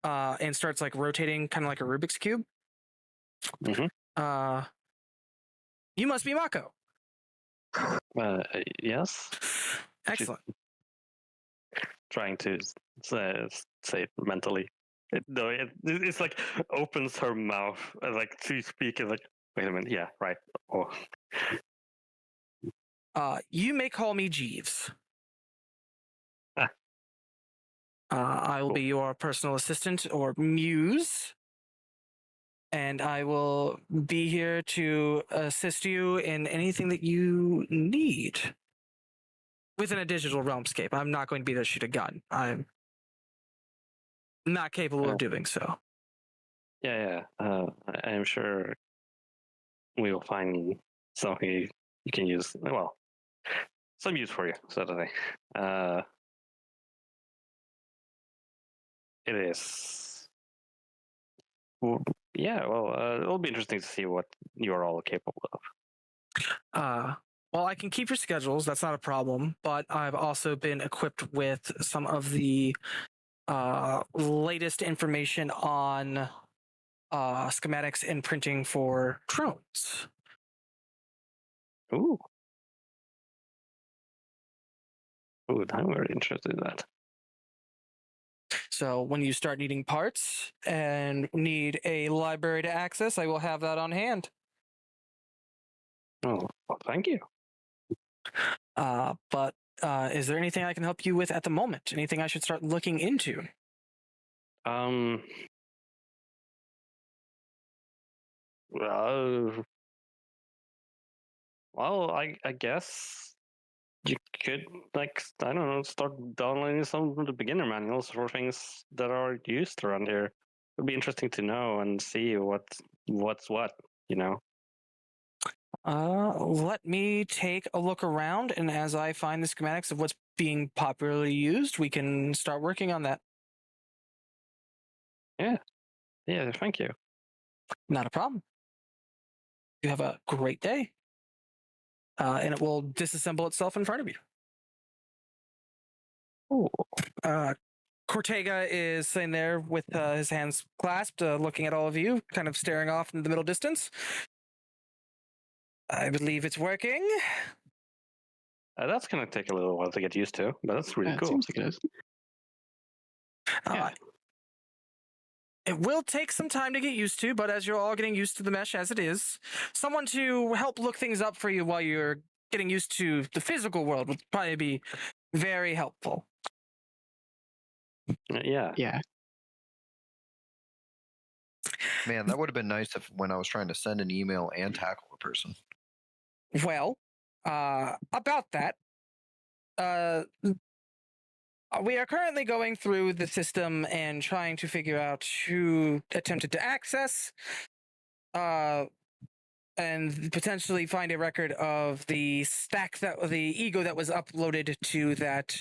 and starts like rotating, kind of like a Rubik's Cube. Mm-hmm. You must be Mako. Yes. Excellent. Trying to say it mentally. It's like opens her mouth like to speak. And like, wait a minute. Yeah, right. Oh. You may call me Jeeves. Ah. I will be your personal assistant or muse, and I will be here to assist you in anything that you need within a digital realmscape. I'm not going to be there to shoot a gun. I'm not capable of doing so. Yeah. I am sure we will find something you can use. Well, some use for you, so to say. It is. Yeah, well, it'll be interesting to see what you're all capable of. Well, I can keep your schedules. That's not a problem. But I've also been equipped with some of the latest information on schematics and printing for drones. Ooh, I'm very interested in that. So when you start needing parts and need a library to access, I will have that on hand. Oh, well, thank you. But is there anything I can help you with at the moment? Anything I should start looking into? Well, I guess you could, like, I don't know, start downloading some of the beginner manuals for things that are used around here. It'd be interesting to know and see what's what, you know. Let me take a look around, and as I find the schematics of what's being popularly used, we can start working on that. Yeah, thank you. Not a problem. You have a great day. And it will disassemble itself in front of you. Ooh. Cortega is sitting there with his hands clasped, looking at all of you, kind of staring off in the middle distance. I believe it's working. That's going to take a little while to get used to, but that's really cool. It seems like it is. It will take some time to get used to, but as you're all getting used to the mesh as it is, someone to help look things up for you while you're getting used to the physical world would probably be very helpful. Yeah. Man, that would have been nice if when I was trying to send an email and tackle a person. Well, about that, we are currently going through the system and trying to figure out who attempted to access, and potentially find a record of the ego that was uploaded to that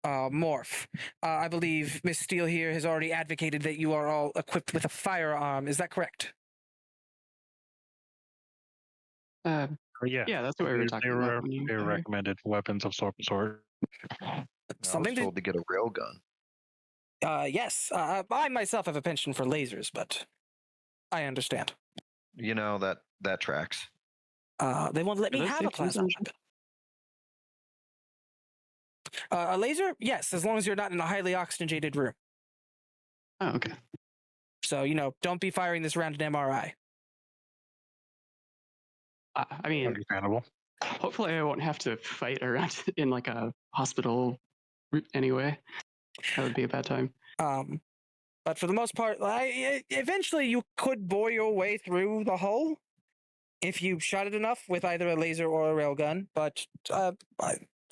morph. I believe Miss Steele here has already advocated that you are all equipped with a firearm. Is that correct? Yeah, that's what we were talking about. They recommended weapons of sort. I was told to get a railgun. Yes. I myself have a penchant for lasers, but I understand. You know, that tracks. They won't let me have a plasma weapon. A laser? Yes, as long as you're not in a highly oxygenated room. Oh, okay. So, don't be firing this around an MRI. I mean, understandable. Hopefully I won't have to fight around in like a hospital anyway. That would be a bad time. But for the most part, eventually you could bore your way through the hull if you shot it enough with either a laser or a railgun. But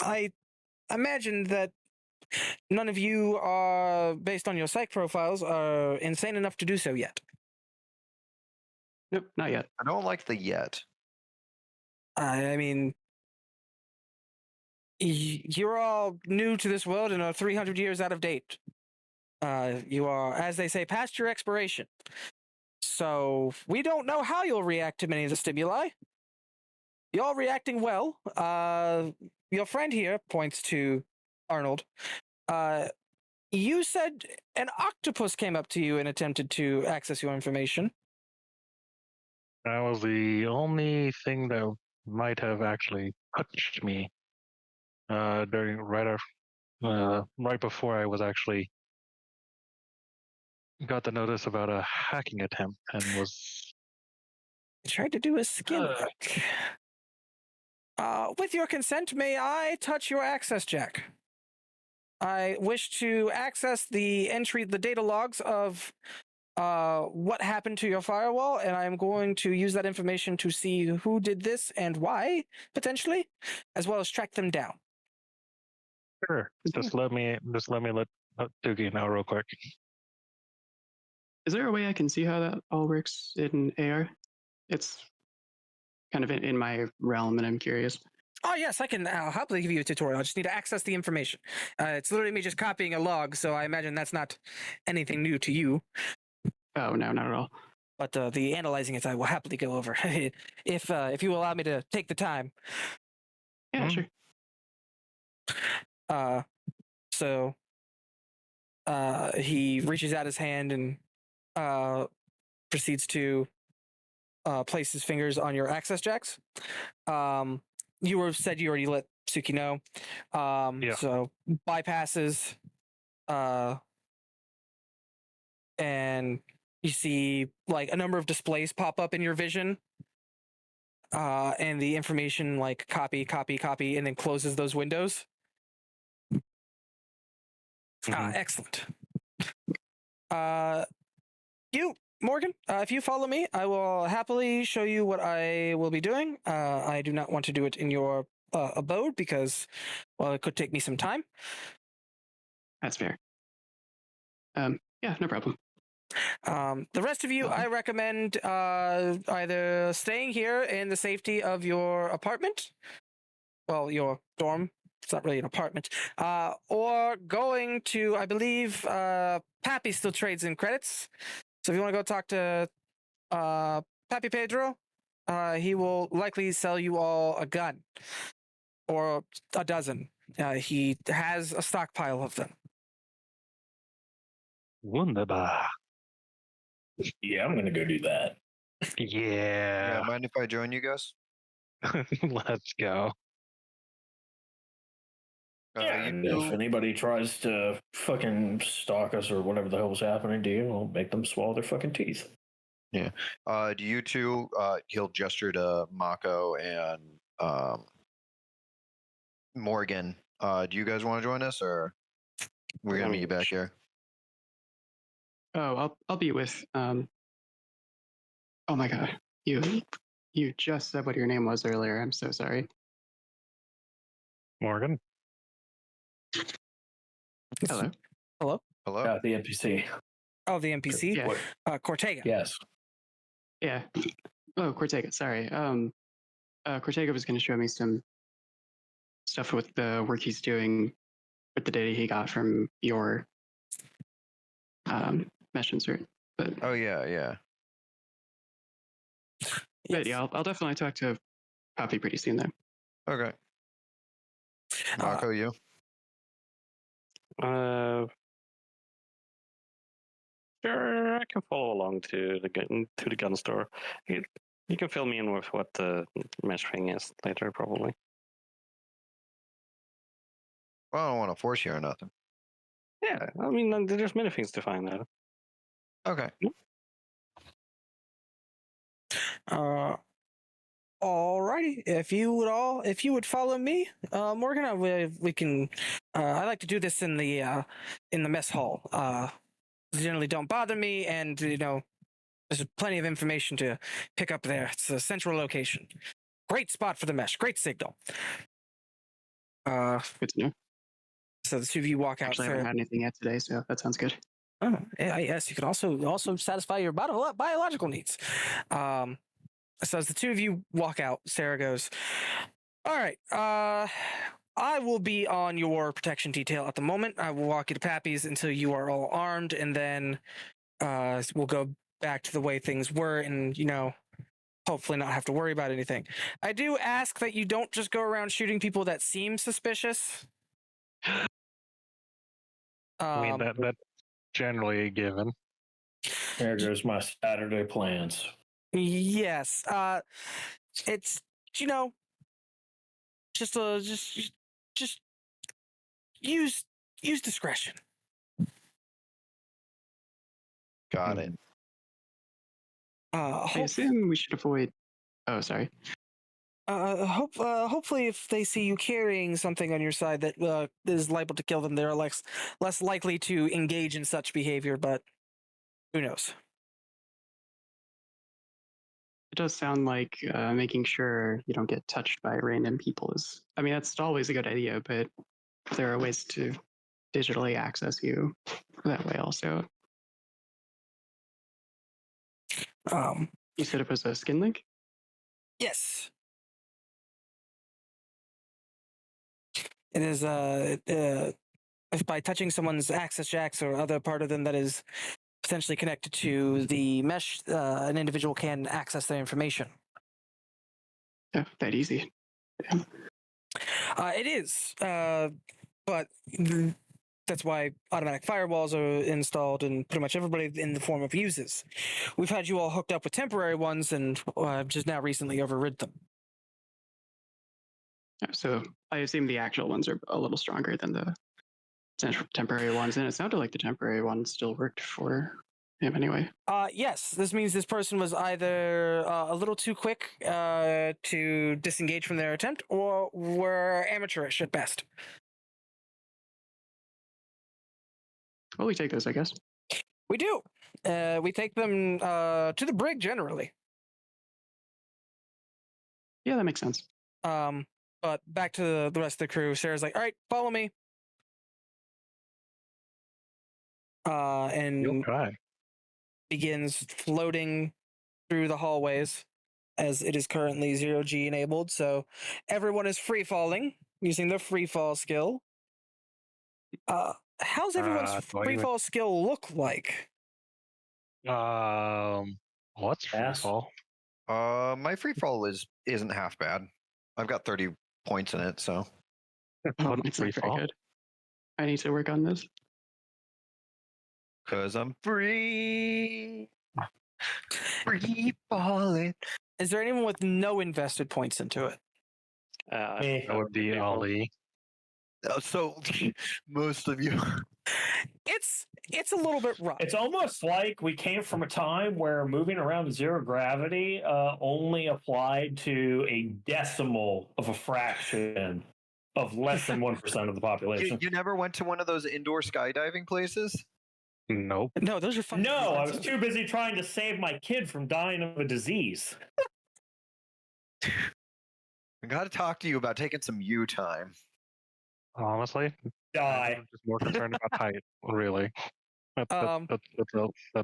I imagine that none of you are, based on your psych profiles, are insane enough to do so yet. Nope, not yet. I don't like the yet. I mean, you're all new to this world and are 300 years out of date. You are, as they say, past your expiration. So we don't know how you'll react to many of the stimuli. You're all reacting well. Your friend here points to Arnold. You said an octopus came up to you and attempted to access your information. That was the only thing that might have actually touched me during right before I was actually got the notice about a hacking attempt and was I tried to do a skill hack. With your consent, may I touch your access check? I wish to access the data logs of what happened to your firewall, and I'm going to use that information to see who did this and why, potentially, as well as track them down. Sure. Just let me let Doogie know real quick. Is there a way I can see how that all works in AR? It's kind of in my realm, and I'm curious. Oh, yes, I'll happily give you a tutorial. I just need to access the information. It's literally me just copying a log, so I imagine that's not anything new to you. Oh, no, not at all. But the analyzing it, I will happily go over if you allow me to take the time. Yeah, sure. So he reaches out his hand and proceeds to place his fingers on your access jacks. You said you already let Suki know. Yeah. So bypasses, and you see like a number of displays pop up in your vision, and the information like copy, and then closes those windows. Excellent. You, Morgan, if you follow me, I will happily show you what I will be doing. I do not want to do it in your abode because, well, it could take me some time. That's fair. Yeah, no problem. The rest of you, I recommend either staying here in the safety of your apartment, well, your dorm. It's not really an apartment. Or going to, I believe, Pappy still trades in credits. So if you want to go talk to Pappy Pedro, he will likely sell you all a gun or a dozen. He has a stockpile of them. Wunderbar. Yeah, I'm gonna go do that. Yeah. Mind if I join you guys? Let's go. And if anybody tries to fucking stalk us or whatever the hell's happening to you, I'll make them swallow their fucking teeth. Yeah. Do you two? He'll gesture to Mako and Morgan. Do you guys want to join us, or we're gonna meet you back here? Oh, I'll be with. Oh my god, you just said what your name was earlier. I'm so sorry. Morgan. Hello. Hello. Hello. The NPC. Oh, the NPC. Yeah. Cortega. Yes. Yeah. Oh, Cortega. Sorry. Cortega was going to show me some stuff with the work he's doing with the data he got from your mesh insert. But Oh yeah. But yeah, I'll definitely talk to Poppy pretty soon then. Okay. Mako, you? Sure, I can follow along to the gun store. You can fill me in with what the mesh thing is later, probably. Well, I don't want to force you or nothing. Yeah, I mean, there's many things to find out. Okay. Alrighty. If you would follow me, Morgan, we can. I like to do this in the mess hall. Generally, don't bother me, and there's plenty of information to pick up there. It's a central location. Great spot for the mesh. Great signal. Good to know. So the two of you walk out. Actually, I haven't had anything yet today, so that sounds good. Oh, yes. You can also satisfy your biological needs. So as the two of you walk out, Sarah goes, "All right, I will be on your protection detail at the moment. I will walk you to Pappy's until you are all armed, and then we'll go back to the way things were, and hopefully not have to worry about anything. I do ask that you don't just go around shooting people that seem suspicious." I mean, that's generally a given. There goes my Saturday plans. Yes. It's just use discretion. Got it. I assume we should avoid. Oh, sorry. Hopefully, if they see you carrying something on your side that is liable to kill them, they're less likely to engage in such behavior. But who knows? It does sound like making sure you don't get touched by random people is. I mean, that's always a good idea, but there are ways to digitally access you that way also. You said it was a skin link? Yes. It is if by touching someone's access jacks or other part of them that is potentially connected to the mesh, an individual can access their information. Yeah, that easy. It is, but that's why automatic firewalls are installed and pretty much everybody in the form of uses. We've had you all hooked up with temporary ones and just now recently overrid them. So I assume the actual ones are a little stronger than the temporary ones, and it sounded like the temporary ones still worked for him anyway. Yes, this means this person was either a little too quick to disengage from their attempt, or were amateurish at best. Well, we take those, I guess. We do. We take them to the brig generally. Yeah, that makes sense. But back to the rest of the crew. Sarah's like, all right, follow me. And begins floating through the hallways as it is currently 0G enabled. So everyone is free falling using their free fall skill. How's everyone's free fall skill look like? What's free fall? My free fall isn't half bad. I've got 30 points in it, so. It's not very good. I need to work on this. Cause I'm free. Free falling. Is there anyone with no invested points into it? That would be Ali. So most of you. It's a little bit rough. It's almost like we came from a time where moving around zero gravity only applied to a decimal of a fraction of less than 1% of the population. You never went to one of those indoor skydiving places? Nope. No, those are fun. No, I was too busy trying to save my kid from dying of a disease. I got to talk to you about taking some you time. Honestly, die. I'm just more concerned about height, really. That's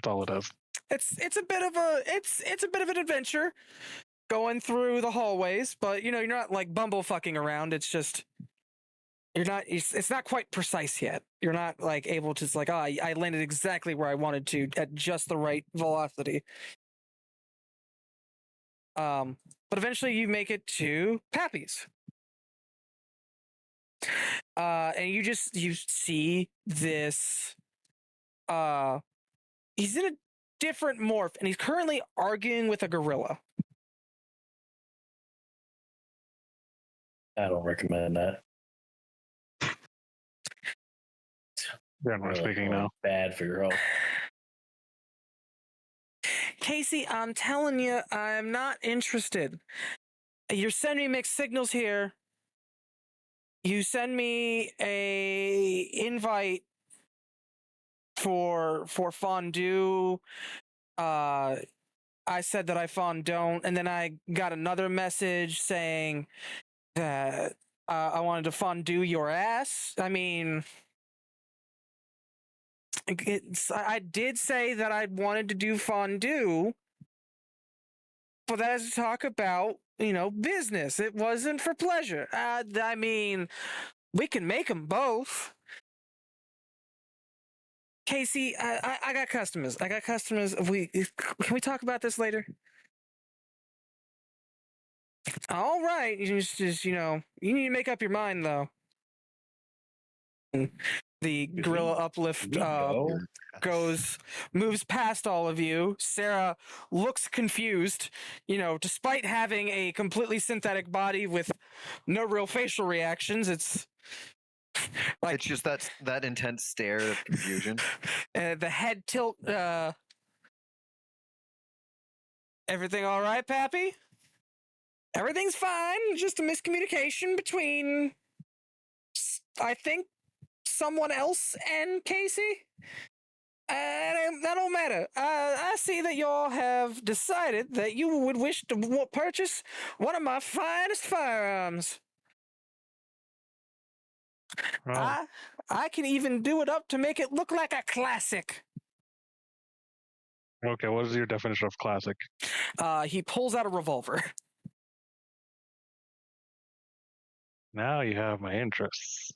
all it is. It's a bit of an adventure going through the hallways, but you're not like bumblefucking around. It's just it's not quite precise yet. You're not like able to like, I landed exactly where I wanted to at just the right velocity. But eventually you make it to Pappy's. And you see this he's in a different morph and he's currently arguing with a gorilla. I don't recommend that. Generally speaking, now. Bad for your health. Casey, I'm telling you, I'm not interested. You're sending me mixed signals here. You send me a invite for fondue. I said that I fondue, and then I got another message saying that I wanted to fondue your ass. I mean, I did say that I wanted to do fondue, but that is to talk about, business. It wasn't for pleasure. I mean, we can make them both. Casey, I got customers. Can we talk about this later? All right. You just you need to make up your mind, though. The gorilla uplift moves past all of you. Sarah looks confused. Despite having a completely synthetic body with no real facial reactions, it's like it's just that intense stare of confusion. The head tilt. Everything all right, Pappy? Everything's fine. Just a miscommunication between, I think, someone else and Casey. That don't matter. I see that y'all have decided that you would wish to purchase one of my finest firearms. Oh. I can even do it up to make it look like a classic. Okay, what is your definition of classic? He pulls out a revolver. Now you have my interests.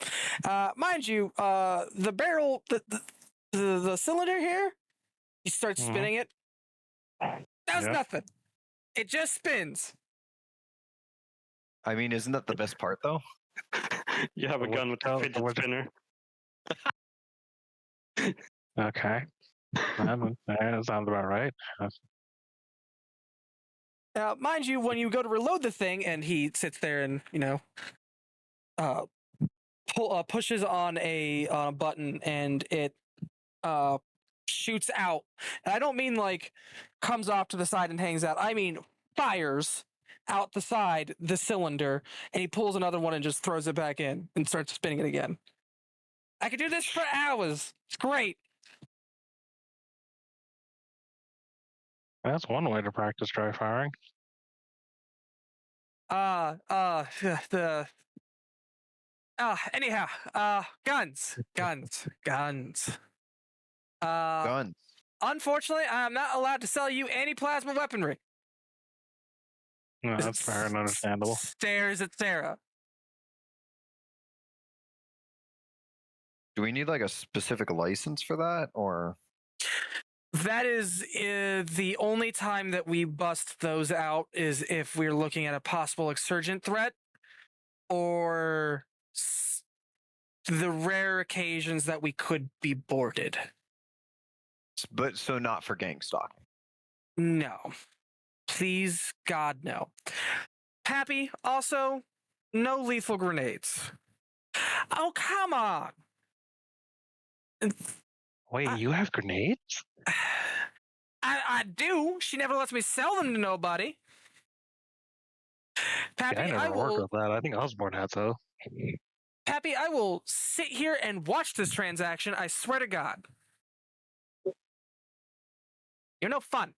Mind you, the barrel, the cylinder here, he starts spinning it. That's nothing. It just spins. I mean, isn't that the best part, though? You have a gun with a fidget spinner. Okay. That sounds about right. Mind you, when you go to reload the thing, and he sits there and, pushes on a button, and it shoots out. And I don't mean like comes off to the side and hangs out. I mean fires out the side the cylinder, and he pulls another one and just throws it back in and starts spinning it again. I could do this for hours. It's great. That's one way to practice dry firing. Anyhow, guns. Guns. Unfortunately, I'm not allowed to sell you any plasma weaponry. No, that's fair and understandable. Stares at Sarah. Do we need like a specific license for that, or? That is the only time that we bust those out is if we're looking at a possible exurgent threat, or the rare occasions that we could be boarded. But so not for gang stalking. No. Please, God, no. Pappy, also, no lethal grenades. Oh, come on. Wait, you have grenades? I do. She never lets me sell them to nobody. Pappy, I never worked with that. I think Osborne had so. Pappy, I will sit here and watch this transaction. I swear to God. You're no fun.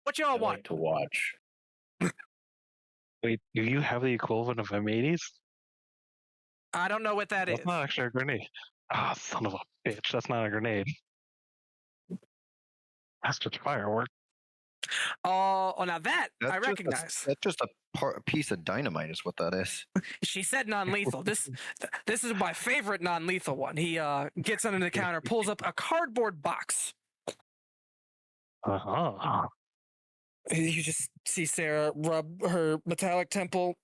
What y'all want? Like to watch. Wait, do you have the equivalent of M80s? I don't know what that is. That's not actually a grenade. Ah, son of a bitch. That's not a grenade. That's just firework. Oh, now that I recognize. That's just a piece of dynamite is what that is. She said non-lethal. This is my favorite non-lethal one. He gets under the counter, pulls up a cardboard box. Uh-huh. You just see Sarah rub her metallic temple.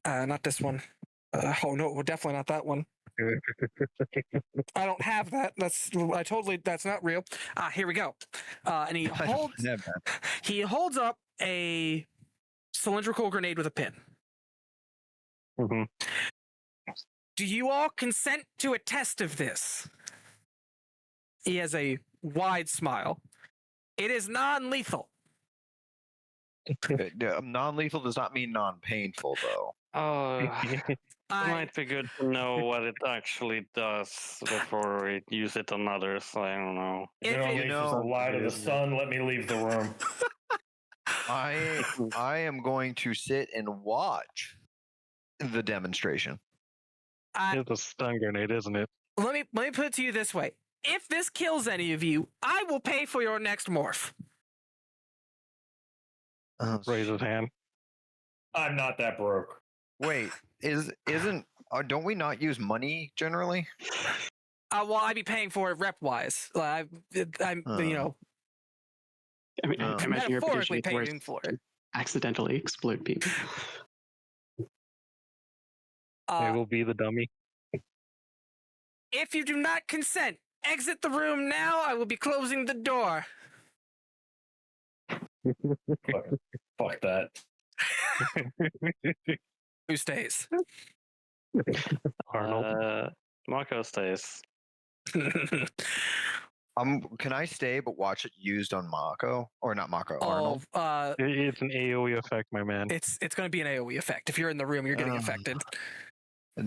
Not this one. Oh no, definitely not that one. I don't have that. That's not real. Here we go. And he holds up a cylindrical grenade with a pin. Mm-hmm. Do you all consent to a test of this? He has a wide smile. It is non-lethal. Non-lethal does not mean non-painful, though. Oh, it might be good to know what it actually does before we use it on others. I don't know. The light of the sun. Let me leave the room. I am going to sit and watch the demonstration. It's a stun grenade, isn't it? Let me put it to you this way. If this kills any of you, I will pay for your next morph. Raise his hand. I'm not that broke. Wait, don't we not use money generally? Well, I'd be paying for it rep-wise. I'm imagine your metaphorically paying for it. Accidentally explode people. They will be the dummy. If you do not consent, exit the room now. I will be closing the door. Fuck that. Who stays? Arnold. Marco stays. Can I stay but watch it used on Mako? Or not Mako, Arnold? It's an AoE effect, my man. It's going to be an AoE effect. If you're in the room, you're getting affected.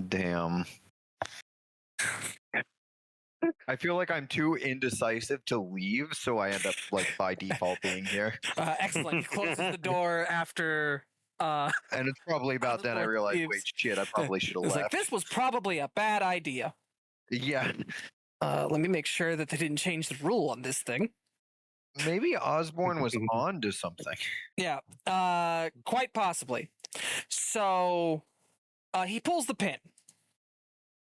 Damn. I feel like I'm too indecisive to leave, so I end up like by default being here. Excellent. He closes the door after. And it's probably about then I realized, wait, shit, I probably should have left. Like, this was probably a bad idea. Yeah. Let me make sure that they didn't change the rule on this thing. Maybe Osborne was on to something. Yeah, quite possibly. So he pulls the pin.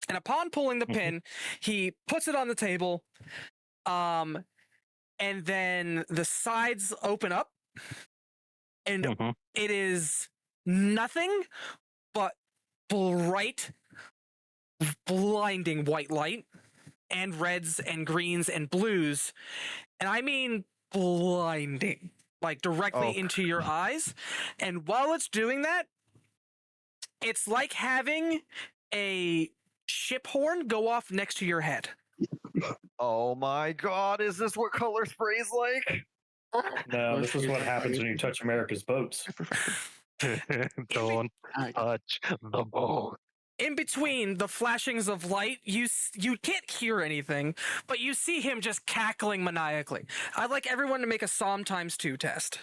And upon pulling the pin, he puts it on the table. And then the sides open up. And it is nothing but bright, blinding white light. And reds and greens and blues. And I mean blinding. Like directly into your eyes. And while it's doing that, it's like having a ship horn go off next to your head. Oh my god, is this what color spray's like? No, this is what happens when you touch America's boats. Don't touch the boat. In between the flashings of light, you can't hear anything, but you see him just cackling maniacally. I'd like everyone to make a Psalm ×2 test.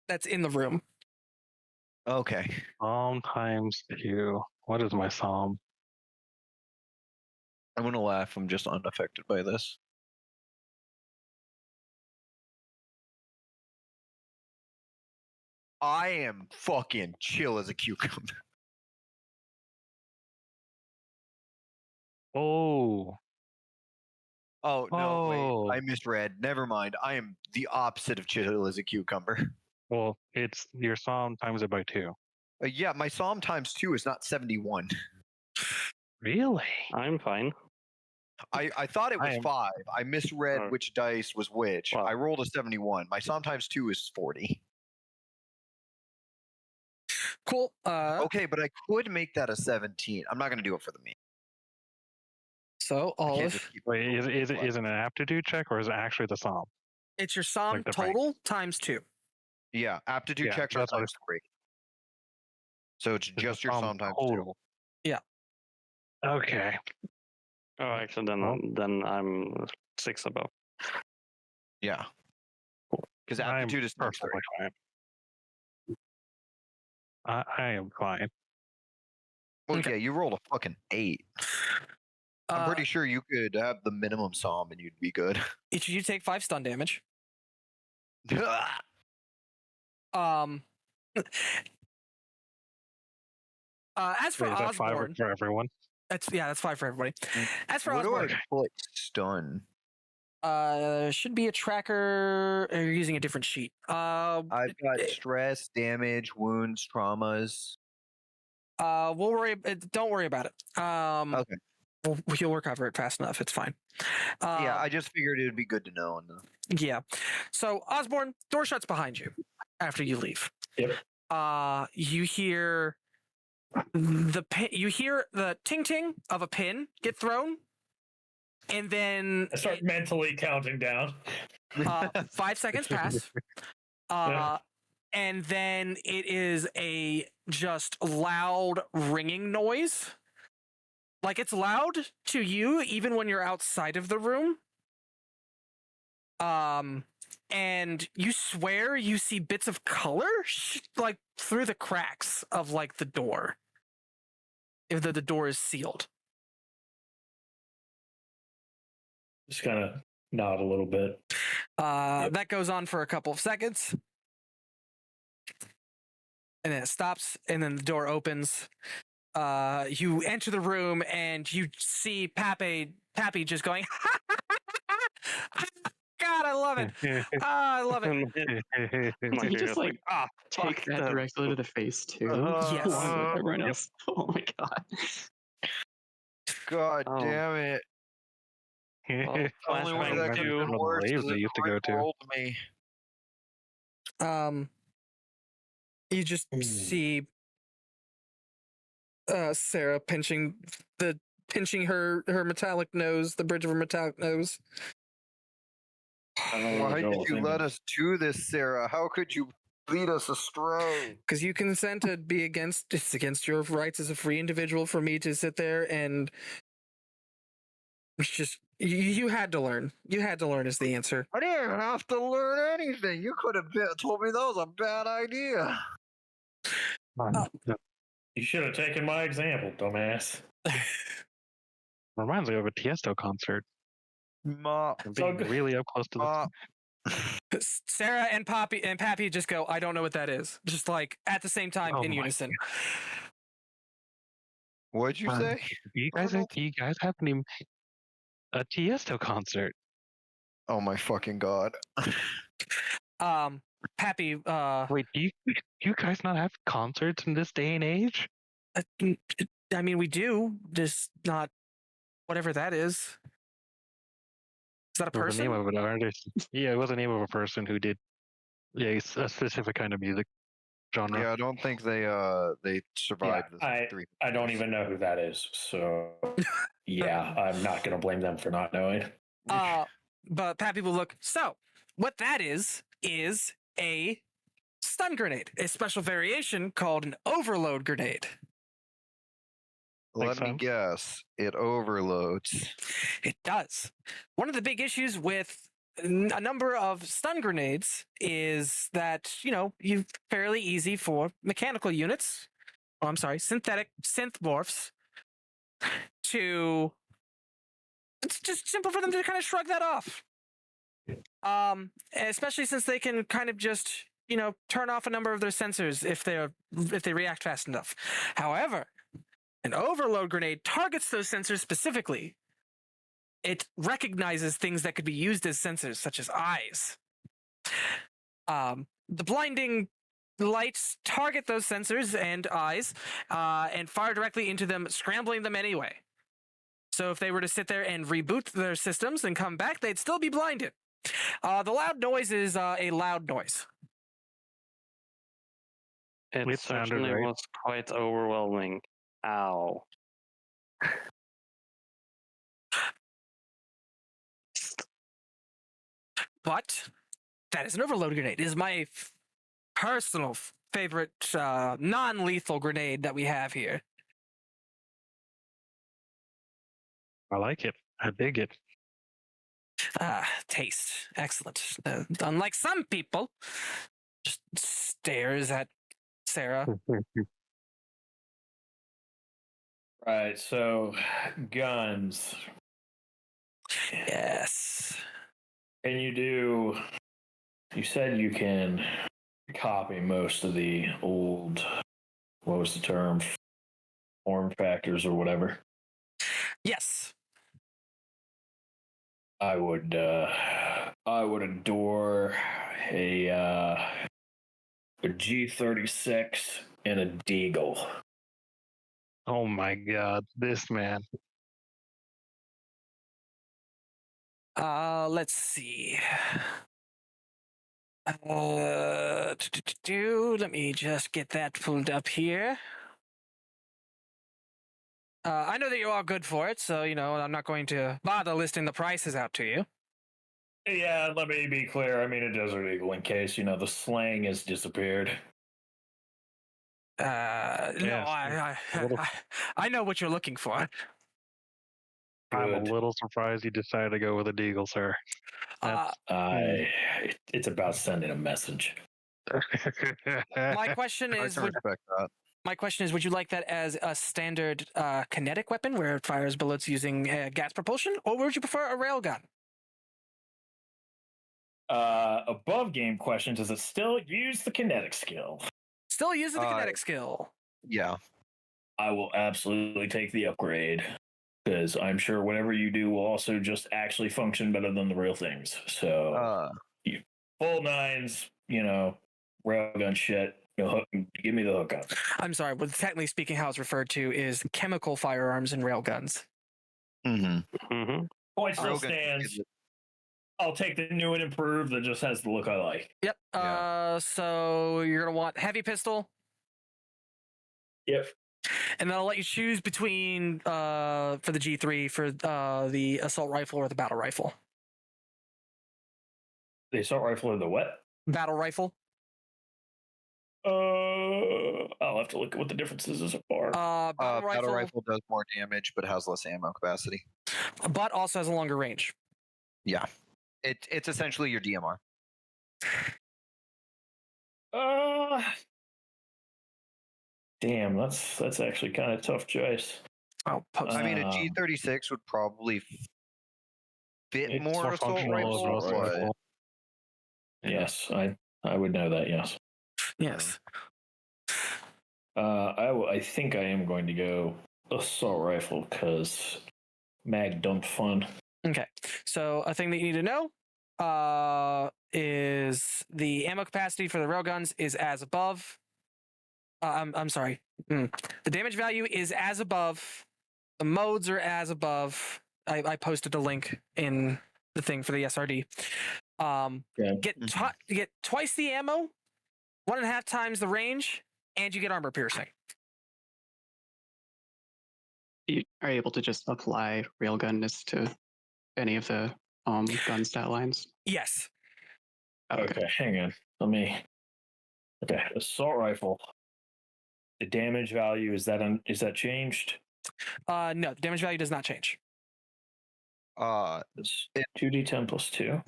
That's in the room. Okay. Psalm ×2. What is my psalm? I'm gonna laugh. I'm just unaffected by this. I am fucking chill as a cucumber. Oh. Oh, no, wait. I misread. Never mind. I am the opposite of chill as a cucumber. Well, it's your psalm times it by 2. Yeah, my psalm ×2 is not 71. Really? I'm fine. I thought it was 5. I misread which dice was which. Well, I rolled a 71. My psalm ×2 is 40. Cool. Okay, but I could make that a 17. I'm not going to do it for the meme. So, Olive. Wait, is it an aptitude check or is it actually the psalm? It's your psalm like total ×2. Yeah, aptitude checks are ×3. So it's just your psalm ×2. Yeah. Okay. Oh, actually, then I'm 6 above. Yeah. Because aptitude is perfectly fine. I am fine. Okay, you rolled a fucking 8. I'm pretty sure you could have the minimum psalm and you'd be good. Each of you take 5 stun damage. As for Osborne, 5 for everyone. That's 5 for everybody. As for what Osborne, do I put stun? Should be a tracker. Or you're using a different sheet. I've got stress, damage, wounds, traumas. We'll worry. Don't worry about it. Okay. You'll recover it fast enough. It's fine. Yeah, I just figured it would be good to know. Yeah. So Osborne, door shuts behind you after you leave. Yep. You hear the ting ting of a pin get thrown, and then I start mentally counting down. 5 seconds pass. And then it is a just loud ringing noise. Like, it's loud to you even when you're outside of the room. And you swear you see bits of color like through the cracks of like the door. If the door is sealed. Just kind of nod a little bit. That goes on for a couple of seconds. And then it stops, and then the door opens. You enter the room, and you see Pappy just going, God, I love it. I love it. Did he just like take that directly to the face too? Yes. Along with everyone else. Oh my god. God damn it. Only way that could have been worse is they used to go to. rolled me. You just see Sarah pinching her metallic nose, the bridge of her metallic nose. Why did you let us do this, Sarah? How could you lead us astray? Because you consented it's against your rights as a free individual for me to sit there and it's just you had to learn. You had to learn is the answer. I didn't have to learn anything. You could have told me that was a bad idea. You should have taken my example, dumbass. Reminds me of a Tiesto concert. Being really up close to the Sarah and Pappy just go, I don't know what that is. Just like at the same time in unison. What'd you say? You guys have a Tiesto concert. Oh my fucking god. Pappy, wait, do you guys not have concerts in this day and age? I mean, we do, just not whatever that is. Is that a person? The name of an artist. Yeah, it was the name of a person who did a specific kind of music genre. Yeah, I don't think they survived the 3. I don't even know who that is, so yeah, I'm not gonna blame them for not knowing. But Pappy will look. So what that is a stun grenade, a special variation called an overload grenade. Let me guess, it overloads. It does. One of the big issues with a number of stun grenades is that, you're fairly easy for mechanical units, synthetic synth morphs, it's just simple for them to kind of shrug that off. Especially since they can kind of just, turn off a number of their sensors if they react fast enough. However, an overload grenade targets those sensors specifically. It recognizes things that could be used as sensors, such as eyes. The blinding lights target those sensors and eyes and fire directly into them, scrambling them anyway. So if they were to sit there and reboot their systems and come back, they'd still be blinded. The loud noise is a loud noise. It certainly was quite overwhelming. Ow. But that is an overload grenade. It is my personal favorite non-lethal grenade that we have here. I like it. I dig it. Taste. Excellent. Unlike some people, just stares at Sarah. Right, so guns. Yes. And you said you can copy most of the old, what was the term? Form factors or whatever. Yes. I would adore a G36 and a Deagle. Oh my god, this man. Let's see. Let me just get that pulled up here. I know that you are good for it, so, I'm not going to bother listing the prices out to you. Yeah, let me be clear. I mean a Desert Eagle in case, the slang has disappeared. No, I know what you're looking for. I'm a little surprised you decided to go with a Deagle, sir. It's about sending a message. My question is, would you like that as a standard kinetic weapon where it fires bullets using gas propulsion, or would you prefer a railgun? Above game question, does it still use the kinetic skill? Still using the kinetic skill. Yeah. I will absolutely take the upgrade, because I'm sure whatever you do will also just actually function better than the real things. So, full nines, railgun shit, give me the hookup. I'm sorry, but technically speaking, how it's referred to is chemical firearms and railguns. Mm-hmm. Mm-hmm. Point still stands. I'll take the new and improved that just has the look I like. Yep. So you're gonna want heavy pistol. Yep. And then I'll let you choose between for the G3 for the assault rifle or the battle rifle. The assault rifle or the what? Battle rifle. I'll have to look at what the differences is so far. Battle rifle does more damage, but has less ammo capacity. But also has a longer range. Yeah, it's essentially your DMR. Damn, that's actually kind of tough choice. I mean, a G36 would probably fit more assault rifle. Yes, I would know that. Yes. Yes. I think I am going to go assault rifle because mag dump fun. Okay, so a thing that you need to know is the ammo capacity for the railguns is as above. I'm sorry. The damage value is as above. The modes are as above. I posted a link in the thing for the SRD. Get twice the ammo, 1.5 times the range, and you get armor piercing. You are able to just apply railgunness to any of the gun stat lines? Yes. Okay, hang on. Okay, assault rifle. The damage value is that changed? No, the damage value does not change. It's 2d10 plus 2.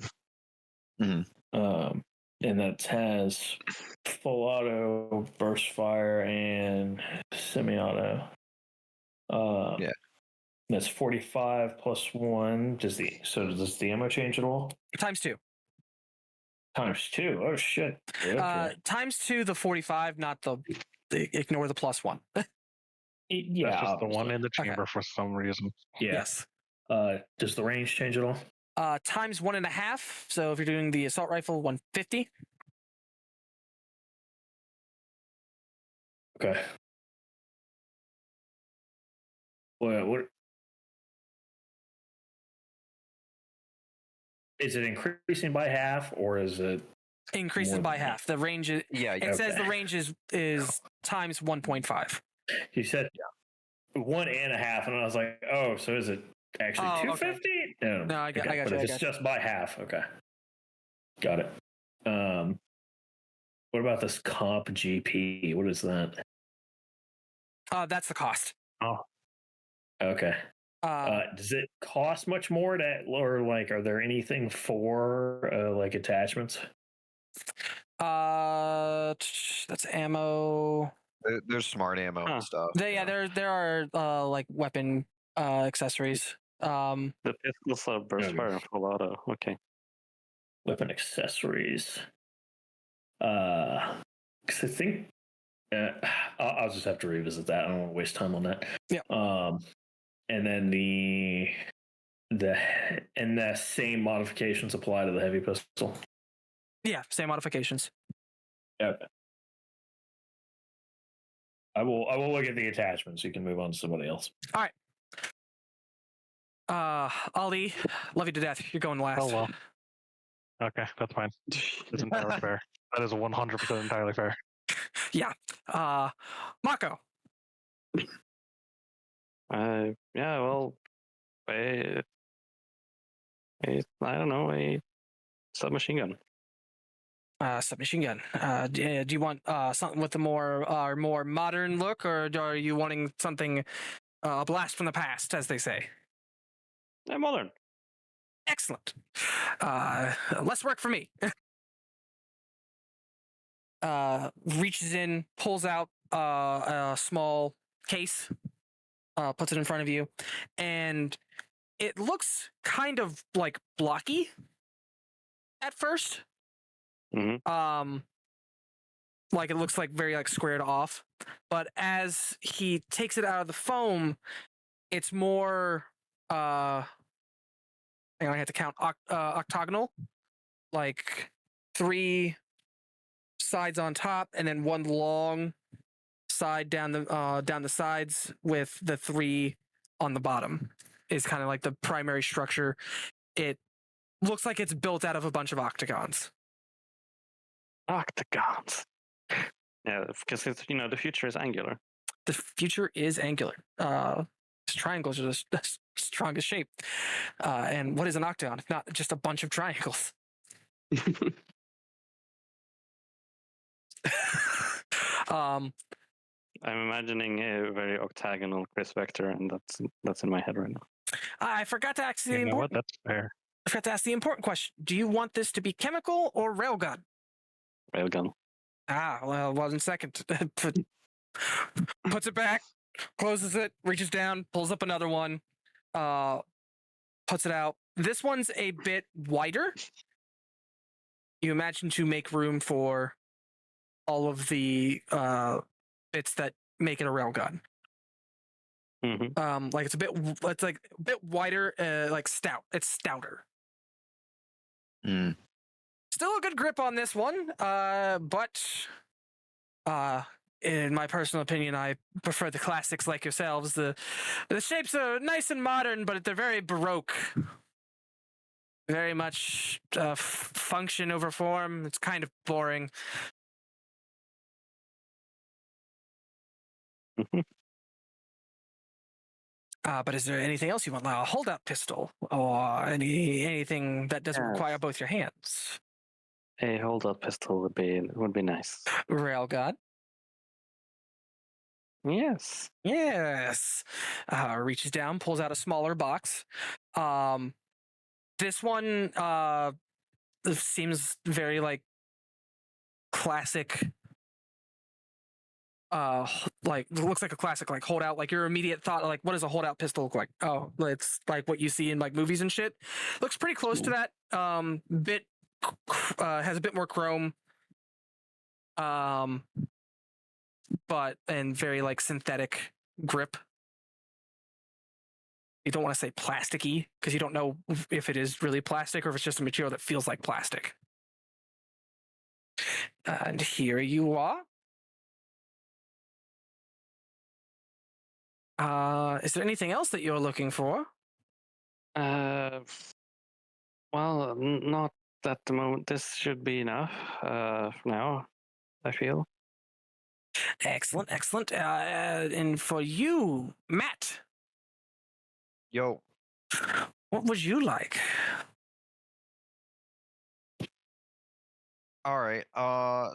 Mm-hmm. And that has full auto, burst fire, and semi-auto. Yeah. That's 45 plus 1. Does the ammo change at all? Times 2. Times 2. Oh shit. Okay. Times 2 the 45, not the ignore the plus 1. Yeah, that's just the one in the chamber for some reason. Yeah. Yes. Does the range change at all? Times 1.5. So if you're doing the assault rifle, 150. Okay. What? Is it increasing by half, or is it increases by half? The range is says the range is times 1.5. You said 1.5, and I was like, oh, so is it actually 250? Okay. No, I got you. But if it's just by half, okay, got it. What about this comp GP? What is that? That's the cost. Oh, okay. Does it cost much more or like, are there anything for like attachments? That's ammo. There's smart ammo and stuff. There are like weapon accessories. The pistols are burst fire and full auto. Okay. Weapon accessories. Because I think I'll just have to revisit that. I don't want to waste time on that. Yeah. And then the same modifications apply to the heavy pistol. Yeah, same modifications. Okay. I will look at the attachments. You can move on to somebody else. All right. Ali, love you to death. You're going last. Oh well. Okay, that's fine. It's entirely fair. That is 100% entirely fair. Yeah. Marco. Yeah. Well, I don't know. A submachine gun. Submachine gun. Do you want something with a more modern look, or are you wanting something a blast from the past, as they say? Modern. Excellent. Less work for me. Reaches in, pulls out a small case, puts it in front of you, and it looks kind of like blocky at first. Mm-hmm. Like it looks like very like squared off, but as he takes it out of the foam, it's more I have to count octagonal, like 3 sides on top and then 1 long side down the sides with the 3 on the bottom. is kind of like the primary structure. It looks like it's built out of a bunch of octagons. Octagons. Yeah, because it's, the future is angular. The future is angular. Triangles are the strongest shape. And what is an octagon if not just a bunch of triangles? I'm imagining a very octagonal Chris Vector, and that's in my head right now. I forgot to ask the what? That's fair. I forgot to ask the important question. Do you want this to be chemical or railgun? Railgun. Well, 1 second. Puts it back, closes it, reaches down, pulls up another one, puts it out. This one's a bit wider. You imagine to make room for all of the bits that make it a railgun. Mm-hmm. Like it's a bit wider, like stout. It's stouter. Still a good grip on this one, but in my personal opinion, I prefer the classics like yourselves. The shapes are nice and modern, but they're very baroque. Very much function over form. It's kind of boring. But is there anything else you want? Like a holdout pistol or anything that doesn't require both your hands? A holdout pistol would be nice. Railgun. Yes. Reaches down, pulls out a smaller box. This one seems very like classic. Looks like a classic like holdout. Like your immediate thought, like what does a holdout pistol look like? Oh, it's like what you see in like movies and shit. Looks pretty close to that. Has a bit more chrome. But very like synthetic grip. You don't want to say plasticky because you don't know if it is really plastic or if it's just a material that feels like plastic. And here you are. Is there anything else that you're looking for? Well, not at the moment. This should be enough for now, I feel. Excellent. And for you, Matt. Yo. What would you like? All right.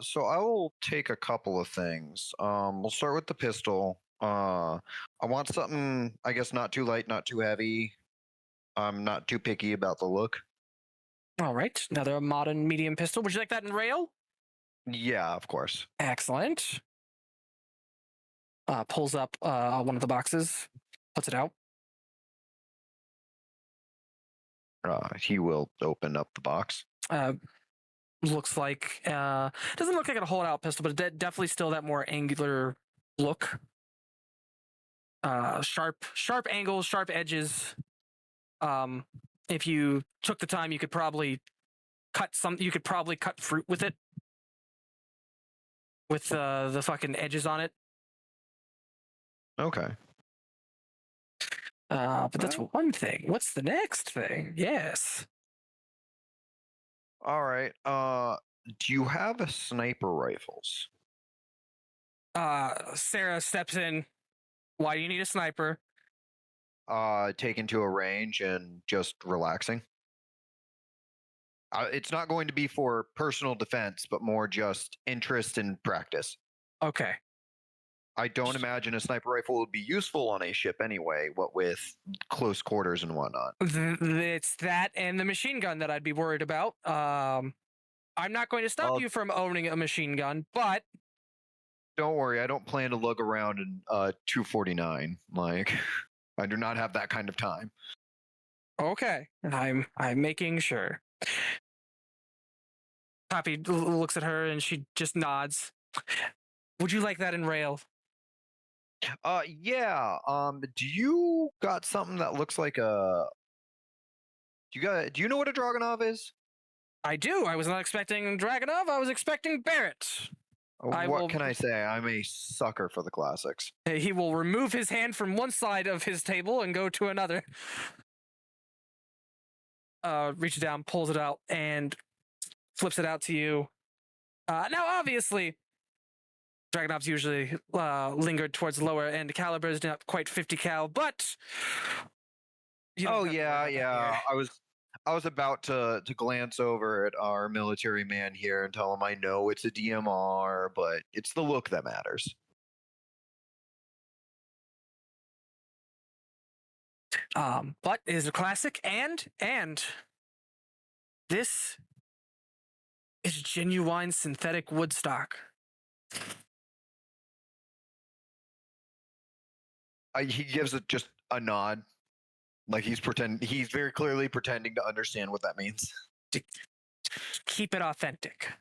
So I will take a couple of things. We'll start with the pistol. I want something, I guess, not too light, not too heavy. I'm not too picky about the look. All right. Another modern medium pistol. Would you like that in rail? Yeah, of course. Excellent. Pulls up one of the boxes, puts it out. He will open up the box. Looks like doesn't look like a holdout pistol, but definitely still that more angular look. Sharp angles, sharp edges. If you took the time, you could probably cut fruit with it, with the fucking edges on it. Okay. But that's one thing. What's the next thing? Yes. All right. Do you have sniper rifles? Sarah steps in. Why do you need a sniper? Taken to a range and just relaxing. It's not going to be for personal defense, but more just interest and practice. Okay. I don't imagine a sniper rifle would be useful on a ship anyway, what with close quarters and whatnot. It's that and the machine gun that I'd be worried about. I'm not going to stop you from owning a machine gun, but... Don't worry, I don't plan to lug around in 249. Like, I do not have that kind of time. Okay, I'm making sure. Poppy looks at her and she just nods. Would you like that in rail? Yeah. Do you got something that looks like a... Do you know what a Dragunov is? I do. I was not expecting Dragunov. I was expecting Barrett. What can I say? I'm a sucker for the classics. He will remove his hand from one side of his table and go to another. Reaches down, pulls it out, and flips it out to you. Now, obviously, Dragonov's usually lingered towards lower end calibers, not quite 50 cal, but. Oh yeah. I was about to glance over at our military man here and tell him I know it's a DMR, but it's the look that matters. But it is a classic, and this is genuine synthetic woodstock. He gives it just a nod. Like he's very clearly pretending to understand what that means. To keep it authentic.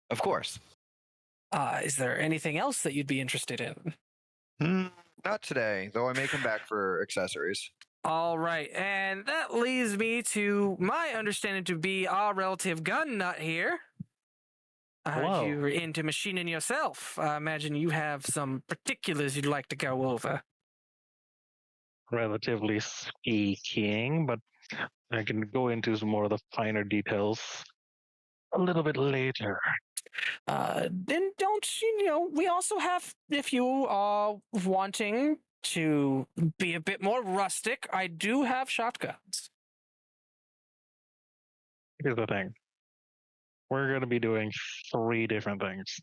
Of course. Is there anything else that you'd be interested in? Not today, though I may come back for accessories. All right, and that leads me to my understanding to be our relative gun nut here. I heard you were into machining yourself. I imagine you have some particulars you'd like to go over. Relatively speaking, but I can go into some more of the finer details a little bit later. Then we also have, if you are wanting to be a bit more rustic, I do have shotguns. Here's the thing. We're going to be doing 3 different things.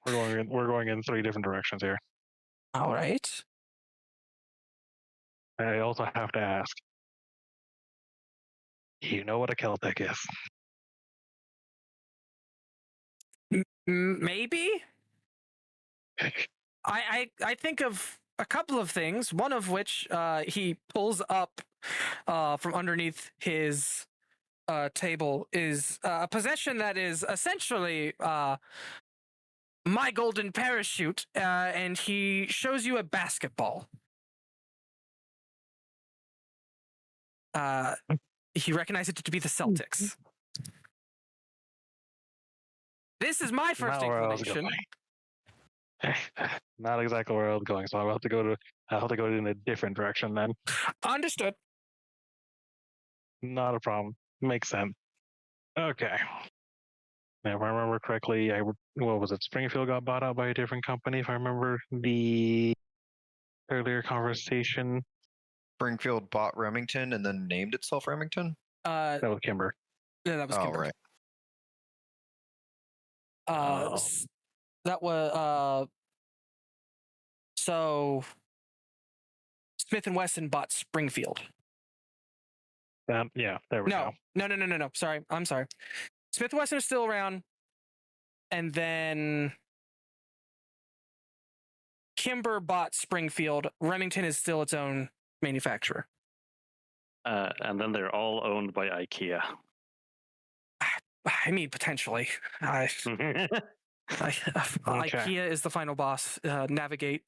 We're going in 3 different directions here. All right. I also have to ask. You know what a Keltec is? Maybe. I think of a couple of things. One of which he pulls up from underneath his table is a possession that is essentially my golden parachute, and he shows you a basketball. He recognized it to be the Celtics. This is my first inclination. Not exactly where I was going, so I'll have to go in a different direction then. Understood. Not a problem. Makes sense. Okay. Now, if I remember correctly, what was it? Springfield got bought out by a different company, if I remember the earlier conversation. Springfield bought Remington and then named itself Remington? That was Kimber. Yeah, that was Kimber. Right. That was so Smith & Wesson bought Springfield. Yeah, there we go. No. Sorry, I'm sorry. Smith & Wesson is still around, and then Kimber bought Springfield. Remington is still its own manufacturer. And then they're all owned by IKEA. I mean, potentially. Okay. IKEA is the final boss. Navigate.